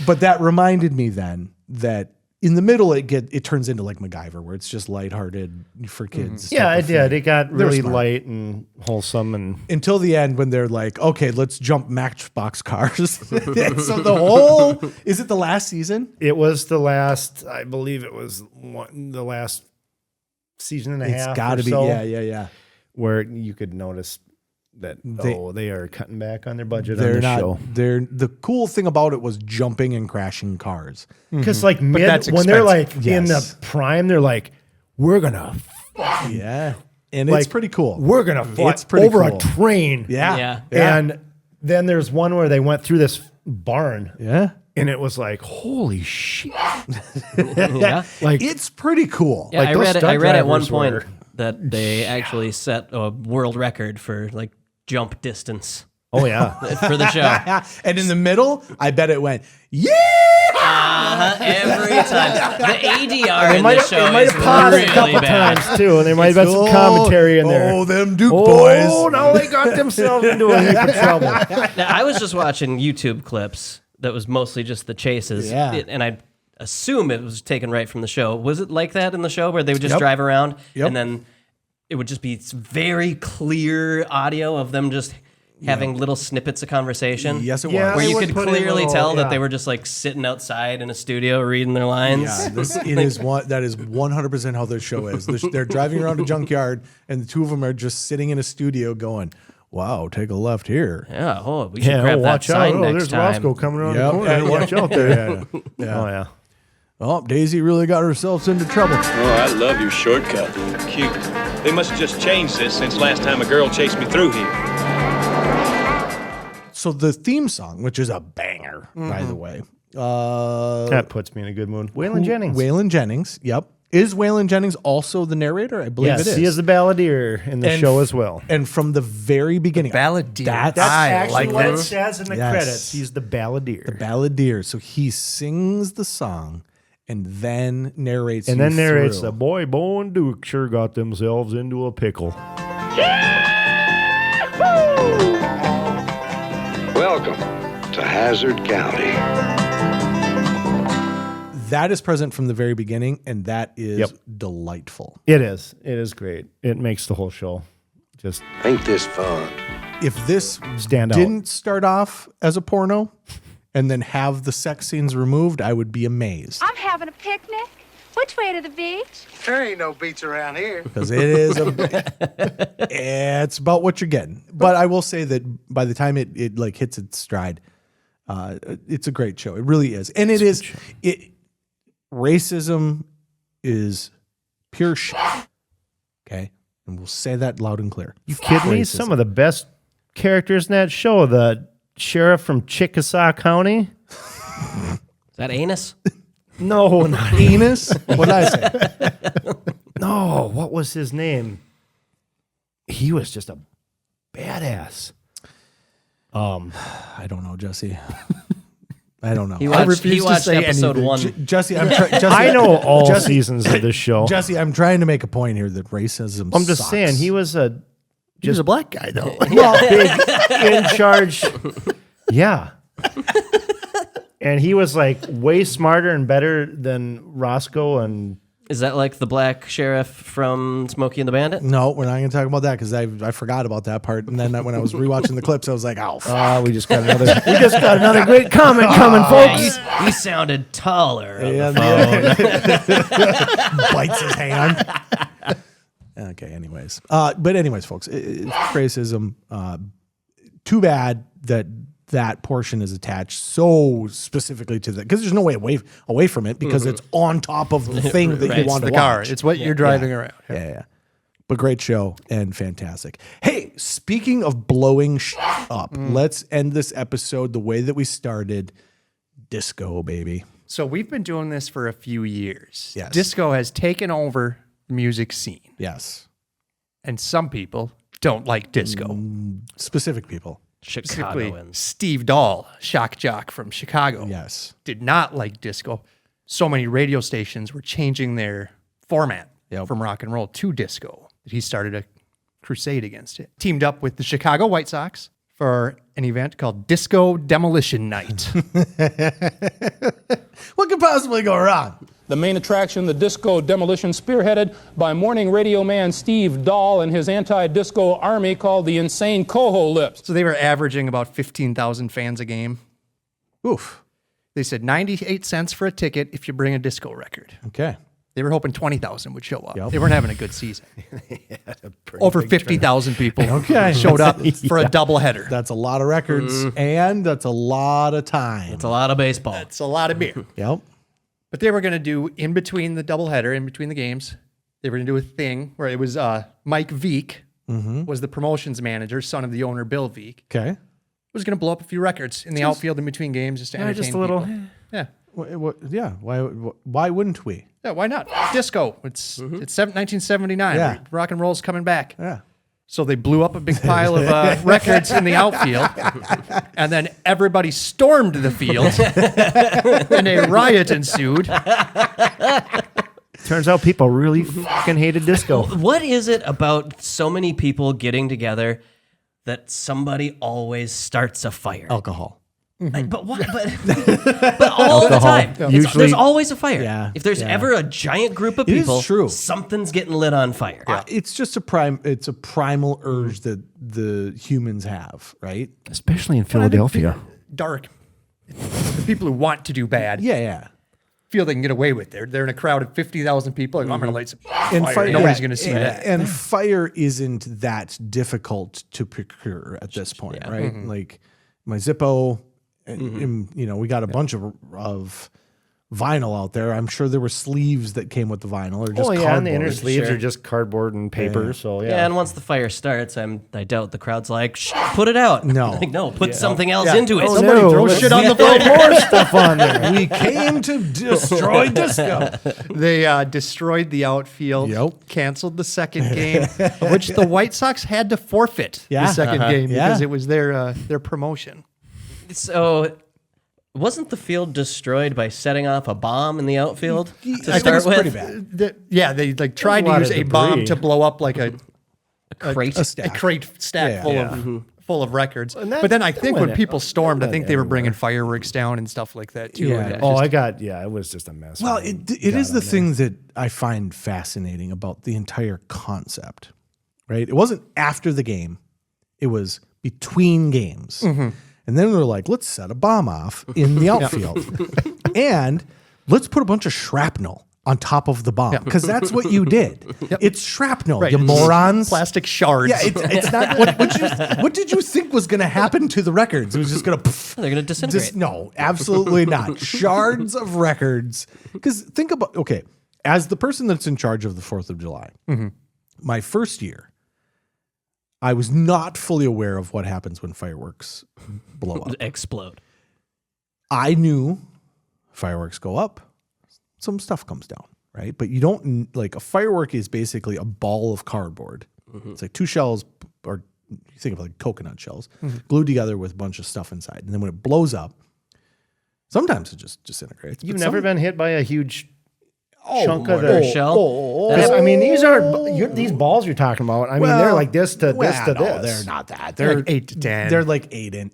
But that reminded me then that in the middle it turns into like MacGyver, where it's just lighthearted for kids. Yeah, type it of did. thing. It got They were really smart. light and wholesome, and Until the end when they're like, okay, let's jump Matchbox cars. So the whole, is it the last season? it was the last. I believe it was the last season and a half. It's got to or be. so, Yeah. where you could notice that they are cutting back on their budget on They're the not, show. the cool thing about it was jumping and crashing cars. Because like mid, that's when they're like expensive. in the Yes. prime, they're like, we're gonna Yeah. And like, it's pretty cool. We're gonna fly It's pretty over cool. a train. Yeah. And then there's one where they went through this barn, Yeah. and it was like, holy shit! Yeah. Like It's pretty cool. Yeah, Like I those read. stunt I read at one drivers point were- that they actually set a world record for like jump distance oh yeah, for the show. And in the middle, I bet it went, yeah. Every time the ADR they in might the have, show they might is have paused really a couple bad. times too, and they might have had some commentary in there. Oh, them Duke Oh, boys. now they got themselves into a heap of trouble. Now, I was just watching YouTube clips that was mostly just the chases, Yeah. and I assume it was taken right from the show. Was it like that in the show where they would just Yep. drive around Yep. and then it would just be very clear audio of them just having little snippets of conversation? Yes, it Yeah, was. Where they you would could put in clearly little- tell that yeah. they were just like sitting outside in a studio reading their lines. Yeah, that is 100% how their show is. They're driving around a junkyard, and the two of them are just sitting in a studio going, "Wow, take a left here." Yeah, oh, we should Yeah, grab that watch out! sign Oh, next there's time. Roscoe coming around Yep. the corner. Yeah, Watch out there! Yeah. Oh yeah. Oh, Daisy really got herself into trouble. Oh, I love your shortcut. Cute. They must have just changed this since last time a girl chased me through here. So the theme song, which is a banger, by the way. That puts me in a good mood. Waylon Jennings. Waylon Jennings, yep. Is Waylon Jennings also the narrator? I believe Yes, it is. he is the balladeer in the And show as well. And from the very beginning. Balladeer. That's Actually, like what that. it says in the Yes. credits. He's the balladeer. balladeer. So he sings the song and then narrates And you then narrates through. the boy, Bo and Duke sure got themselves into a pickle. Welcome to Hazzard County. That is present from the very beginning, and that is Yep. delightful. It is. It is great. It makes the whole show just Ain't this fun? If this stand out. didn't start off as a porno and then have the sex scenes removed, I would be amazed. I'm having a picnic. Which way to the beach? There ain't no beach around here. Because it is it's about what you're getting. But I will say that by the time it like hits its stride, it's a great show. It really is. And racism is pure shit. Okay? And we'll say that loud and clear. You kidding me? Some of the best characters in that show, the sheriff from Chickasaw County. Is that Anus? No, not Anus. What did I say? No, what was his name? He was just a badass. I don't know, Jesse. I don't know. He watched episode one. Jesse, I know all seasons of this show. Jesse, I'm trying to make a point here that racism I'm just sucks. saying he was a black guy though. well, big in charge. Yeah. And he was like way smarter and better than Roscoe. And Is that like the black sheriff from Smokey and the Bandit? No, we're not going to talk about that because I forgot about that part. And then when I was rewatching the clips, I was like, oh, we just got another great comment coming, folks. He sounded taller on Yeah, the phone. bites his hand. Okay, anyways. But anyways, folks, it's criticism. Too bad that portion is attached so specifically to that, because there's no way away from it, because it's on top of the thing that you want to the watch. car. It's what you're driving around. Yeah. But great show and fantastic. Hey, speaking of blowing up, let's end this episode the way that we started. Disco, baby. So we've been doing this for a few years. Yes. Disco has taken over the music scene. Yes. And some people don't like disco. Specific people. Specifically, Chicagoans. Steve Dahl, shock jock from Chicago, Yes. did not like disco. So many radio stations were changing their format from rock and roll to disco that he started a crusade against it. Teamed up with the Chicago White Sox for an event called Disco Demolition Night. What could possibly go wrong? The main attraction, the Disco Demolition, spearheaded by morning radio man Steve Dahl and his anti-disco army called the Insane Coho Lips. So they were averaging about 15,000 fans a game. Oof. They said 98 cents for a ticket if you bring a disco record. Okay. They were hoping 20,000 would show up. Yep. They weren't having a good season. Over 50,000 people showed up for a doubleheader. That's a lot of records, and that's a lot of time. It's a lot of baseball. It's a lot of beer. Yep. But they were going to do, in between the doubleheader, in between the games, they were going to do a thing where it was Mike Veek was the promotions manager, son of the owner, Bill Veek. Okay. Was going to blow up a few records in the outfield in between games just to entertain just a little. people. Yeah. Yeah. Why wouldn't we? Yeah, why not? Disco. It's 1979. Yeah. Rock and roll's coming back. Yeah. So they blew up a big pile of records in the outfield, and then everybody stormed the field, and a riot ensued. Turns out people really fucking hated disco. What is it about so many people getting together that somebody always starts a fire? Alcohol. But what? But all the time. There's always a fire. Yeah, If there's ever a giant group of It is people, true. something's getting lit on fire. It's just a primal urge that the humans have, right? Especially in Philadelphia. Dark. The people who want to do bad Yeah. feel they can get away with it. They're in a crowd of 50,000 people. Like, I'm going to light some And fire. Nobody's going to see that. And fire isn't that difficult to procure at this point, right? Like my Zippo, and we got a bunch of vinyl out there. I'm sure there were sleeves that came with the vinyl, or just cardboard. and the inner sleeves are just cardboard and paper. So Yeah, and once the fire starts, I doubt the crowd's like, shh, put it out. No. Like, no, put something else into it. Somebody throw shit on the floor. More stuff on there. We came to destroy disco. They destroyed the outfield, canceled the second game, which the White Sox had to forfeit the second game because it was their promotion. So, wasn't the field destroyed by setting off a bomb in the outfield to I think start it's with? pretty bad. They tried to use a bomb to blow up like a crate, crate stack full of records. But then I think when people stormed, I think they were bringing fireworks down and stuff like that too. Yeah. It was just a mess. Well, it is the thing that I find fascinating about the entire concept, right? It wasn't after the game. It was between games. And then we were like, let's set a bomb off in the outfield. And let's put a bunch of shrapnel on top of the bomb, because that's what you did. It's shrapnel, you morons. Plastic shards. Yeah, it's not. What did you think was going to happen to the records? It was just going to. They're going to disintegrate. No, absolutely not. Shards of records. Because think about, okay, as the person that's in charge of the 4th of July, my first year, I was not fully aware of what happens when fireworks blow up. Explode. I knew fireworks go up, some stuff comes down, right? But you don't, like, a firework is basically a ball of cardboard. It's like two shells, or you think of like coconut shells, glued together with a bunch of stuff inside. And then when it blows up, sometimes it just disintegrates. You've never been hit by a huge chunk of mortar the shell. I mean, these balls you're talking about. I mean, they're like this to this to no, this. they're not that. They're like 8 to 10. They're like 8 inch.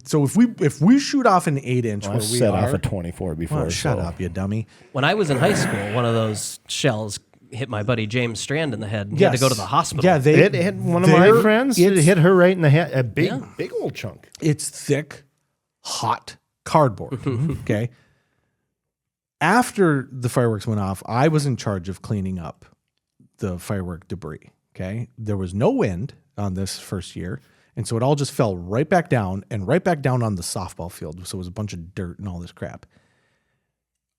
So if we shoot off an 8 inch, I've set off a 24 before. Well, shut up, you dummy. When I was in high school, one of those shells hit my buddy James Strand in the head. He had to go to the hospital. Yeah, it hit one of my friends. It hit her right in the head. A big old chunk. It's thick, hot cardboard. Okay. After the fireworks went off, I was in charge of cleaning up the firework debris. Okay. There was no wind on this first year. And so it all just fell right back down and right back down on the softball field. So it was a bunch of dirt and all this crap.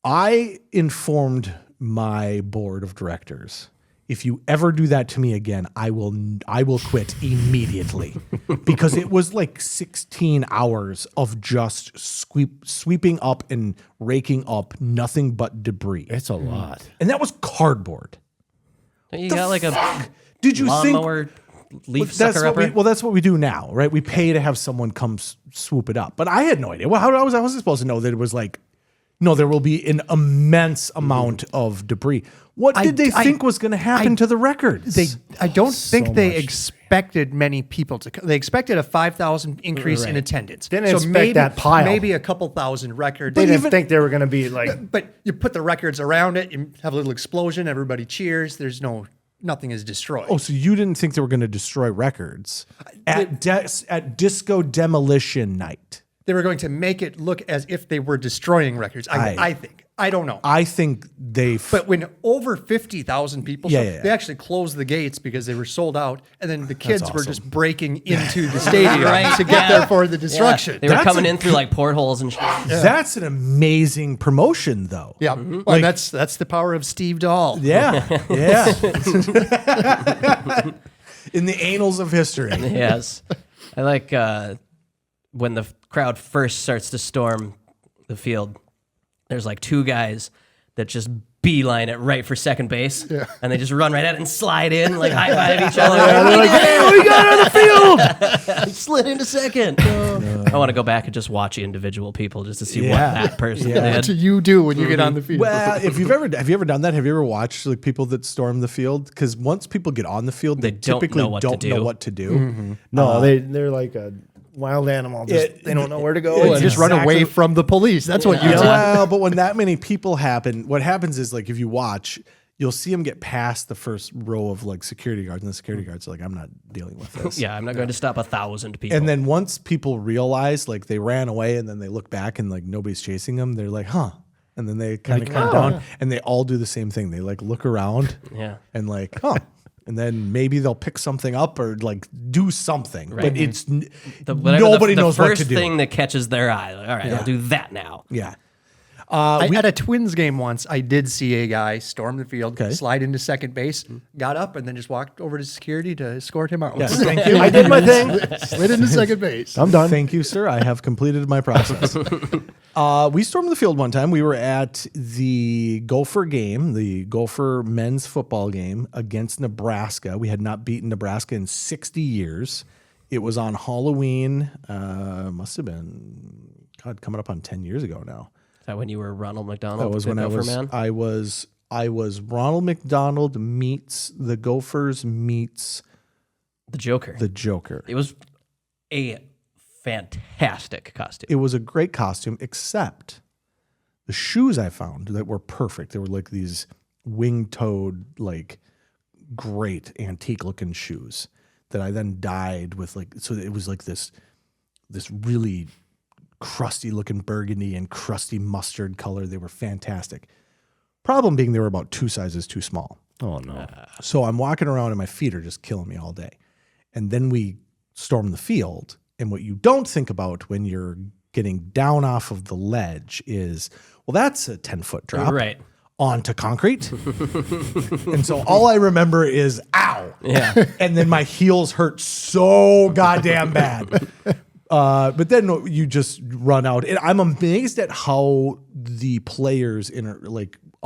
I informed my board of directors, if you ever do that to me again, I will quit immediately, because it was like 16 hours of just sweeping up and raking up nothing but debris. It's a lot. And that was cardboard. You got like a did you lawnmower leaf sucker upper? That's what we do now, right? We pay to have someone come swoop it up. But I had no idea. Well, how was I supposed to know that it was like, no, there will be an immense amount of debris. What did they think was going to happen to the records? I don't think they expected many people to come. They expected a 5,000 increase in attendance. Didn't expect that pile. Maybe a couple thousand records. They didn't think they were going to be like. But you put the records around it, you have a little explosion, everybody cheers. Nothing is destroyed. Oh, so you didn't think they were going to destroy records at Disco Demolition Night? They were going to make it look as if they were destroying records. I think. I don't know. I think But when over 50,000 people they actually closed the gates because they were sold out, and then the kids were just breaking into the stadium to get there for the destruction. Yeah. They were coming in through like portholes and shit. That's an amazing promotion, though. Yeah. Well, that's the power of Steve Dahl. Yeah. Yeah. In the annals of history. Yes. I like when the crowd first starts to storm the field, there's like 2 guys that just beeline it right for second base, and they just run right at it and slide in, like high-five each other. They're like, hey, we got on the field! Slid into second. I want to go back and just watch individual people just to see what that person did. What do you do when you get on the field? Well, have you ever done that? Have you ever watched like people that storm the field? Because once people get on the field, they typically don't know what to do. Mm-hmm. No, they're like a wild animal. They don't know where to go. And just run away from the police. That's what you do. Well, but when that many people happen, what happens is like if you watch, you'll see them get past the first row of like security guards, and the security guards are like, I'm not dealing with this. Yeah, I'm not going to stop 1,000 people. And then once people realize like they ran away and then they look back and like nobody's chasing them, they're like, huh. And then they kind of come down and they all do the same thing. They like look around and like, huh. And then maybe they'll pick something up or like do something. Right. But it's nobody knows what to do. The first do. thing that catches their eye. Like, all right, I'll do that now. Yeah. At a Twins game once, I did see a guy storm the field, slide into second base, got up, and then just walked over to security to escort him out. Yes, thank you. I did my thing. Slid into second base. I'm done. Thank you, sir. I have completed my process. We stormed the field one time. We were at the Gopher game, the Gopher men's football game against Nebraska. We had not beaten Nebraska in 60 years. It was on Halloween. Must have been, coming up on 10 years ago now. Is that when you were Ronald McDonald? That was when I was Ronald McDonald meets the Gophers meets the Joker. The Joker. It was a fantastic costume. It was a great costume, except the shoes I found that were perfect. They were like these wing-toed, like great antique looking shoes that I then dyed with like, so it was like this really crusty looking burgundy and crusty mustard color. They were fantastic. Problem being they were about 2 sizes too small. Oh no. So I'm walking around and my feet are just killing me all day. And then we storm the field. And what you don't think about when you're getting down off of the ledge is, well, that's a 10-foot drop onto concrete. And so all I remember is, ow. Yeah. And then my heels hurt so goddamn bad. But then you just run out. And I'm amazed at how the players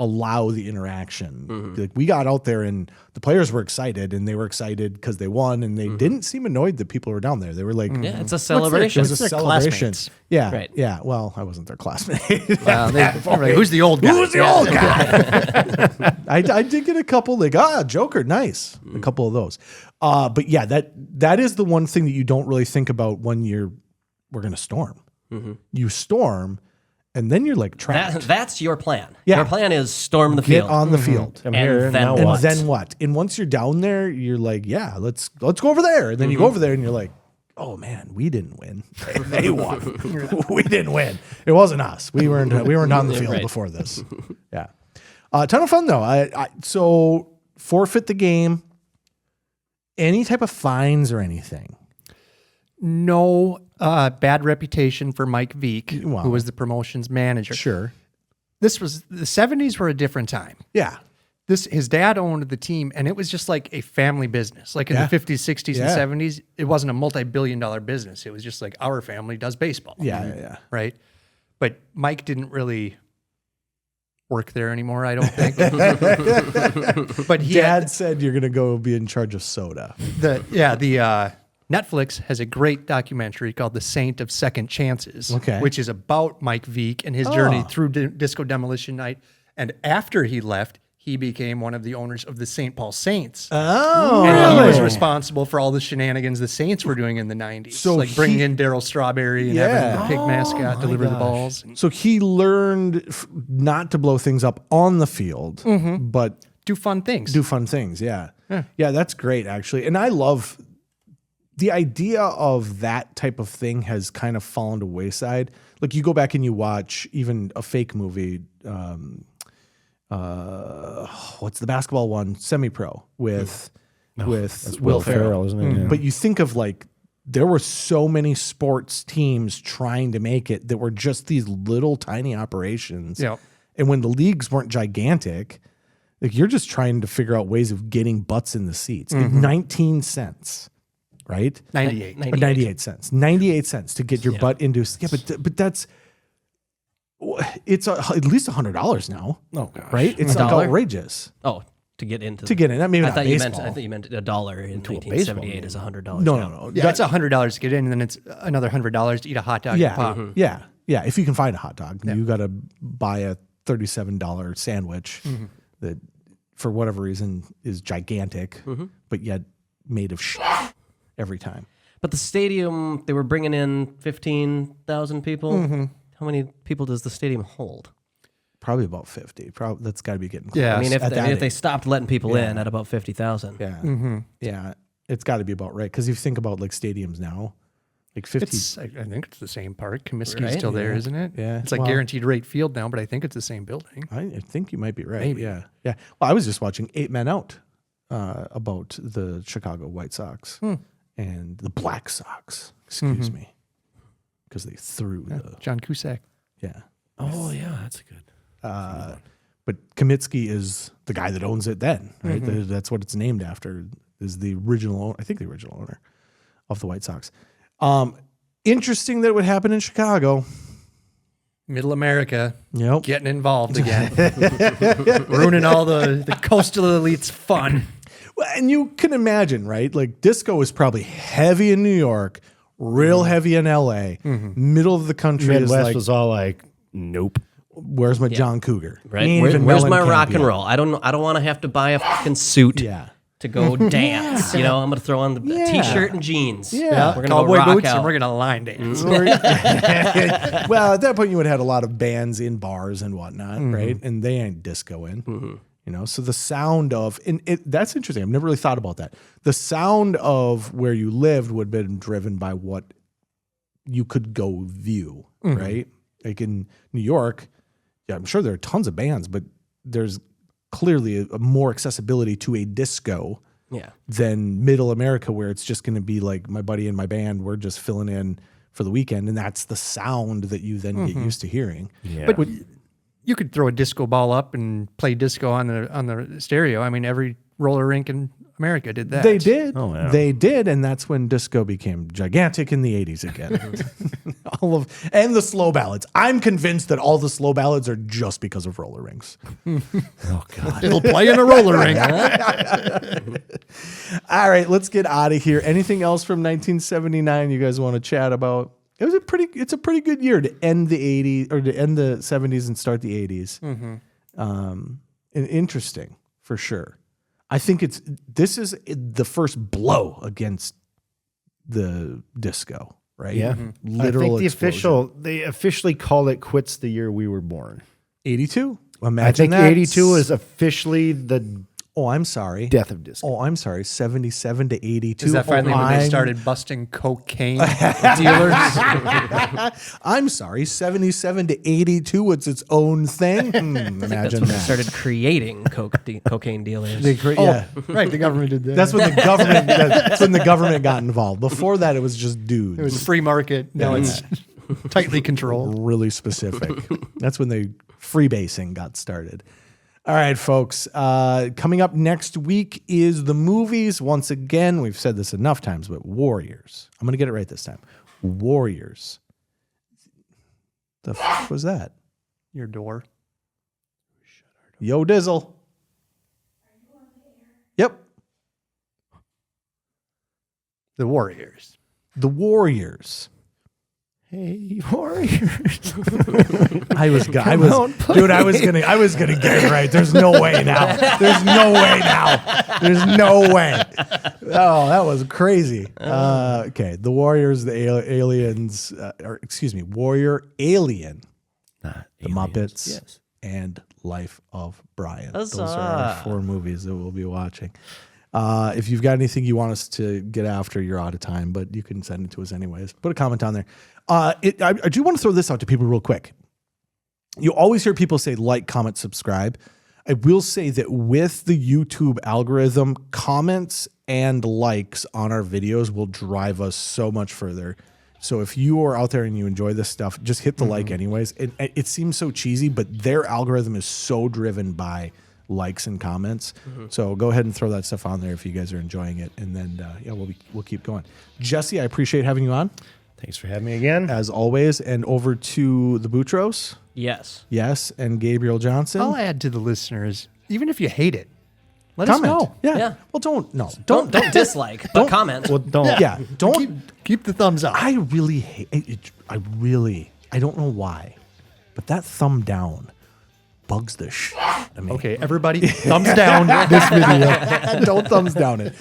allow the interaction. Like we got out there and the players were excited, and they were excited because they won, and they didn't seem annoyed that people were down there. They were like, yeah, it's a celebration. It was a celebration. Classmates. Yeah, Right. yeah. Well, I wasn't their classmate. Well, like, who's the old guy? Who's the old guy? I did get a couple like, Joker, nice. A couple of those. But yeah, that is the one thing that you don't really think about when we're going to storm. You storm, and then you're like trapped. That's your plan. Yeah. Your plan is storm the Get field. on the field. I'm here. then Now what? And what? then what? And once you're down there, you're like, yeah, let's go over there. And then you go over there and you're like, oh man, we didn't win. They won. We didn't win. It wasn't us. We weren't on the field Right. before this. Yeah. Ton of fun though. So forfeit the game. Any type of fines or anything? No bad reputation for Mike Veek, Wow. who was the promotions manager. Sure. This was the 70s were a different time. Yeah. His dad owned the team, and it was just like a family business. Like in Yeah. the 50s, 60s, Yeah. and 70s, it wasn't a multi-billion-dollar business. It was just like our family does baseball. Yeah. Right? But Mike didn't really work there anymore, I don't think. But Dad said you're going to go be in charge of soda. Netflix has a great documentary called The Saint of Second Chances, Okay. which is about Mike Veek and his journey through Disco Demolition Night. And after he left, he became one of the owners of the St. Paul Saints. Oh. And he was responsible for all the shenanigans the Saints were doing in the 90s. So like bringing in Darryl Strawberry and having the pig mascot deliver the balls. So he learned not to blow things up on the field, but do fun things. Yeah. Yeah, that's great, actually. And I love the idea of that type of thing has kind of fallen to wayside. Like you go back and you watch even a fake movie, what's the basketball one? Semi-Pro with Will Ferrell, isn't it? Yeah. But you think of like there were so many sports teams trying to make it that were just these little tiny operations. Yeah. And when the leagues weren't gigantic, like you're just trying to figure out ways of getting butts in the seats. 19 cents, right? 98. 98 cents. 98 cents to get your butt into. Yeah, but that's at least $100 now. Oh gosh. Right? It's like outrageous. Oh, to get into To get in. I mean, I thought you meant $1 in 1978 is $100. No. Yeah, it's $100 to get in, and then it's another $100 to eat a hot dog and pop. Yeah. If you can find a hot dog, you got to buy a $37 sandwich that, for whatever reason, is gigantic, but yet made of shit every time. But the stadium, they were bringing in 15,000 people. How many people does the stadium hold? Probably about 50. That's got to be getting close. Yeah. I mean, if they stopped letting people in at about 50,000. Yeah. Yeah. It's got to be about right. Because if you think about like stadiums now, like 50. I think it's the same park. Comiskey's Right? still there, isn't it? Yeah. It's like Well, guaranteed rate field now, but I think it's the same building. I think you might be right. Maybe. Yeah. Well, I was just watching 8 Men Out about the Chicago White Sox and the Black Sox. Excuse me. Because they threw the. John Cusack. Yeah. Oh yeah, that's good. But Comiskey is the guy that owns it then, right? That's what it's named after, is the original, I think the original owner of the White Sox. Interesting that it would happen in Chicago. Middle America Yep. getting involved again. Ruining all the coastal elites' fun. Well, and you can imagine, right? Like disco is probably heavy in New York, real heavy in LA. Middle of the country Midwest is like, was all like, nope. where's my John Cougar? Right? Ain't even Where's my Mellencamp rock and yet. roll? I don't want to have to buy a fucking suit to go dance. You know, I'm going to throw on the t-shirt and jeans. Yeah. We're going to Cowboy go rock boots, out. and we're going to line dance. Well, at that point, you would have had a lot of bands in bars and whatnot, right? And they ain't discoing. You know, so the sound of, and that's interesting. I've never really thought about that. The sound of where you lived would have been driven by what you could go view, right? Like in New York, yeah, I'm sure there are tons of bands, but there's clearly a more accessibility to a disco than middle America, where it's just going to be like my buddy and my band, we're just filling in for the weekend. And that's the sound that you then get used to hearing. Yeah. But you could throw a disco ball up and play disco on the stereo. I mean, every roller rink in America did that. They did. Oh, yeah. They did, and that's when disco became gigantic in the 80s again. And the slow ballads. I'm convinced that all the slow ballads are just because of roller rings. Oh, God. It'll play in a roller ring. All right, let's get out of here. Anything else from 1979 you guys want to chat about? It's a pretty good year to end the 80s or to end the 70s and start the 80s. And interesting for sure. I think this is the first blow against the disco, right? Yeah. Literal I think explosion. they officially called it quits the year we were born. 82? I Imagine think that. 82 is officially the Oh, I'm sorry. death of disco. Oh, I'm sorry. 77 to 82. Is that finally when they started busting cocaine dealers? I'm sorry. 77 to 82. It's its own thing. Imagine That's when they that. started creating cocaine dealers. Yeah. Right, the government did that. That's when the government. That's when the government got involved. Before that, it was just dudes. It was free market. Now it's tightly controlled. Really specific. That's when the freebasing got started. All right, folks. Coming up next week is the movies. Once again, we've said this enough times, but Warriors. I'm going to get it right this time. Warriors. The fuck was that? Your door. Yo, Dizzle. Yep. The Warriors. The Warriors. Hey, Warriors. I was gonna get it right. There's no way now. There's no way now. There's no way. Oh, that was crazy. Okay, the Warriors, the aliens, Warrior, Alien, Not the aliens. Muppets, Yes. and Life of Brian. Huzzah. Those are our 4 movies that we'll be watching. If you've got anything you want us to get after, you're out of time, but you can send it to us anyways. Put a comment on there. I do want to throw this out to people real quick. You always hear people say like, comment, subscribe. I will say that with the YouTube algorithm, comments and likes on our videos will drive us so much further. So if you are out there and you enjoy this stuff, just hit the like anyways. It seems so cheesy, but their algorithm is so driven by likes and comments. So go ahead and throw that stuff on there if you guys are enjoying it. And then, we'll keep going. Jesse, I appreciate having you on. Thanks for having me again. As always. And over to the Boutros. Yes. Yes. And Gabriel Johnson. I'll add to the listeners, even if you hate it, let comment. us know. Yeah. Well, Don't dislike, but comment. Well, don't. Yeah. Don't. Keep the thumbs up. I really hate it. I don't know why, but that thumb down bugs the shit out of me. Okay, everybody, thumbs down this video. Don't thumbs down it.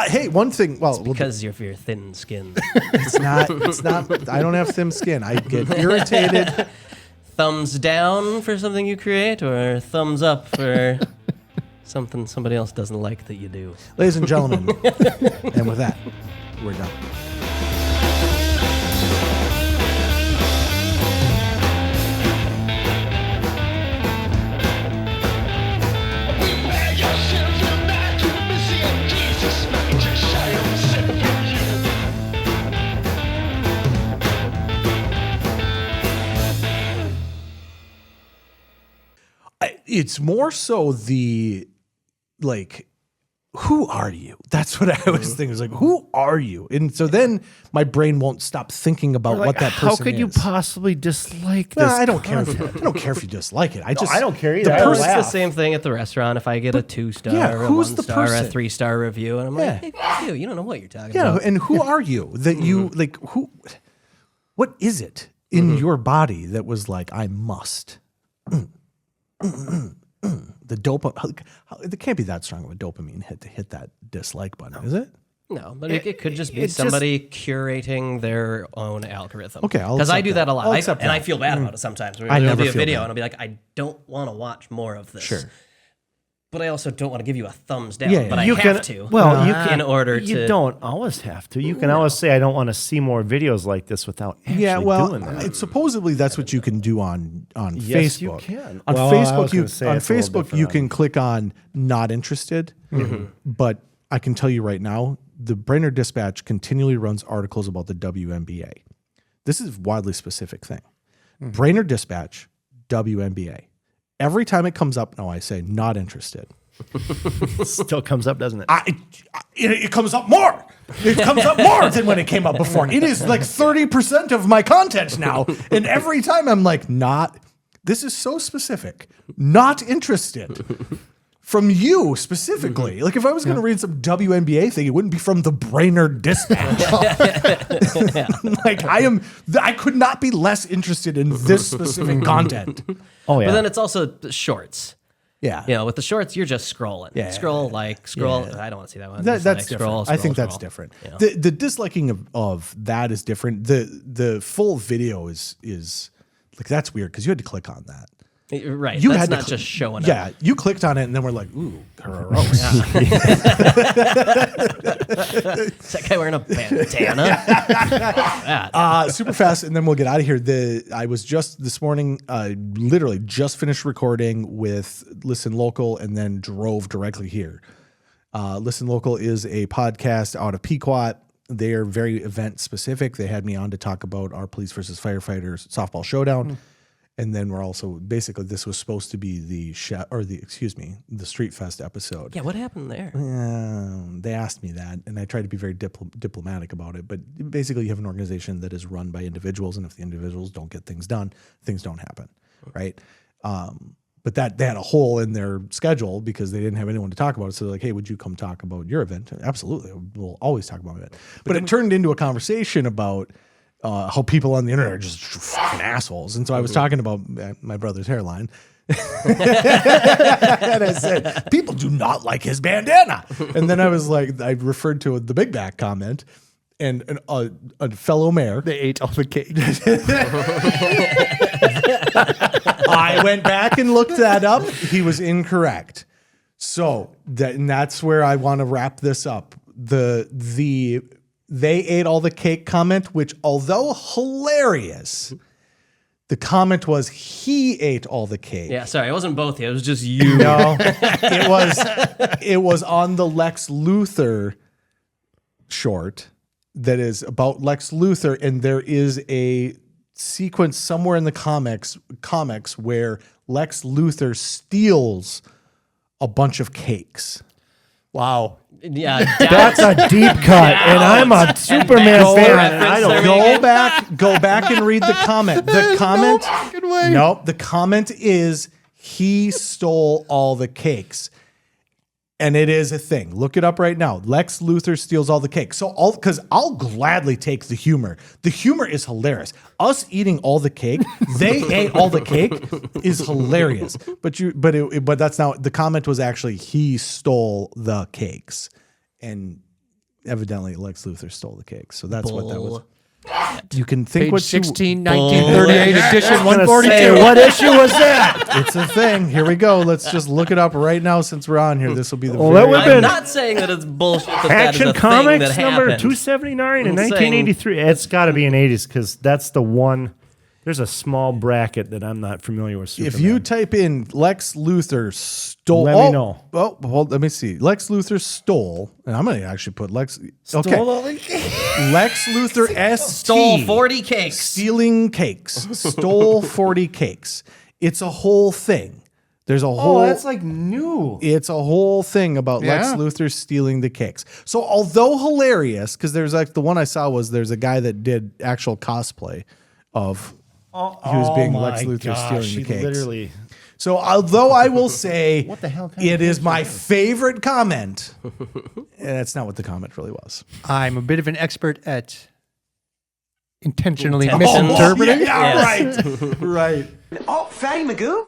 Hey, one thing. Well, Because of your thin skin. it's not. I don't have thin skin. I get irritated. Thumbs down for something you create, or thumbs up for something somebody else doesn't like that you do. Ladies and gentlemen, and with that, we're done. It's more so the, like, who are you? That's what I was thinking. It's like, who are you? And so then my brain won't stop thinking about what that person is. How could you possibly dislike No, this? I don't care. I don't care if you dislike it. I don't care either. The I person, It's the laugh. same thing at the restaurant. If I get a 2-star, yeah, or a who's the 1-star, or a person? 3-star review, and I'm like, hey, fuck you don't know what you're talking yeah, about. and who are you? That you like who? What is it in your body that was like, I must? The dopamine. It can't be that strong of a dopamine hit to hit that dislike button, is it? No, but it could just be it's somebody curating their own algorithm. Okay, I'll because I accept do that a lot, I'll accept and that. I feel bad about it sometimes. I I'll never do a feel video bad. and I'll be like, I don't want to watch more of this. Sure. But I also don't want to give you a thumbs down. Yeah, yeah. But You I can- have to. well, you can- in order You to. don't always have to. You can always say, I don't want to see more videos like this without actually Yeah, well, doing that. supposedly that's what you can do on Yes, Facebook. you can. On Well, I Facebook, was gonna say on it's a little Facebook you different can click on not interested. But I can tell you right now, the Brainerd Dispatch continually runs articles about the WNBA. This is a wildly specific thing. Brainerd Dispatch, WNBA. Every time it comes up, no, I say not interested. Still comes up, doesn't it? It comes up more. It comes up more than when it came up before. It is like 30% of my content now. And every time I'm like, this is so specific. Not interested. From you specifically. Like if I was going to read some WNBA thing, it wouldn't be from the Brainerd Dispatch. Like I could not be less interested in this specific content. Oh yeah. But then it's also shorts. Yeah. You know, with the shorts, you're just scrolling. Yeah. Scroll. Yeah. I don't want to see that one. That's Just different. scroll, I think scroll. that's different. You know? The disliking of that is different. The full video is like, that's weird because you had to click on that. Right. You that's had not to just showing Yeah, up. you clicked on it and then we're like, ooh, gross. Is that guy wearing a bandana? Super fast, and then we'll get out of here. I was just this morning, literally just finished recording with Listen Local and then drove directly here. Listen Local is a podcast out of Pequot. They're very event specific. They had me on to talk about our police versus firefighters softball showdown. And then we're also basically this was supposed to be the Street Fest episode. Yeah, what happened there? They asked me that, and I tried to be very diplomatic about it. But basically, you have an organization that is run by individuals, and if the individuals don't get things done, things don't happen, right? But they had a hole in their schedule because they didn't have anyone to talk about it. So they're like, "Hey, would you come talk about your event?" Absolutely, we'll always talk about it. But it turned into a conversation about how people on the internet are just fucking assholes. And so I was talking about my brother's hairline. And I said, people do not like his bandana. And then I was like, I referred to the Big Back comment and a fellow mayor. They ate all the cake. I went back and looked that up. He was incorrect. So that's where I want to wrap this up. They ate all the cake comment, which although hilarious, the comment was he ate all the cake. Yeah, sorry, it wasn't both of you. It was just you. No, it was on the Lex Luthor short that is about Lex Luthor, and there is a sequence somewhere in the comics where Lex Luthor steals a bunch of cakes. Wow. Yeah, that's a deep cut, and I'm a Superman fan. And I don't go back and read the comment. The comment, the comment is he stole all the cakes, and it is a thing. Look it up right now. Lex Luthor steals all the cake. So because I'll gladly take the humor. The humor is hilarious. Us eating all the cake, they ate all the cake is hilarious. But that's not the comment. Was actually he stole the cakes, and evidently Lex Luthor stole the cakes. So that's what that was. You can think Page what 16, 1938 edition 142. Say, what issue was that? It's a thing. Here we go. Let's just look it up right now since we're on here. This will be the. I'm not saying that it's bullshit. That Action that is a Comics thing that number happened. 279 in 1983. It's got to be in 80s because that's the one. There's a small bracket that I'm not familiar with. Superman. If you type in Lex Luthor stole, let me know. Oh, hold, let me see. Lex Luthor stole, and I'm going to actually put Lex. Stole Lex Luthor ST stole 40 cakes. Stealing cakes. Stole 40 cakes. It's a whole thing. There's a whole. Oh, that's like new. It's a whole thing about Lex Luthor stealing the cakes. So although hilarious, because there's like the one I saw was there's a guy that did actual cosplay of. He was being Lex Luthor stealing the cakes. Literally. So although I will say what the hell it is my favorite comment, that's not what the comment really was. I'm a bit of an expert at intentionally misinterpreting. Right. Right. Oh, Fatty Magoo?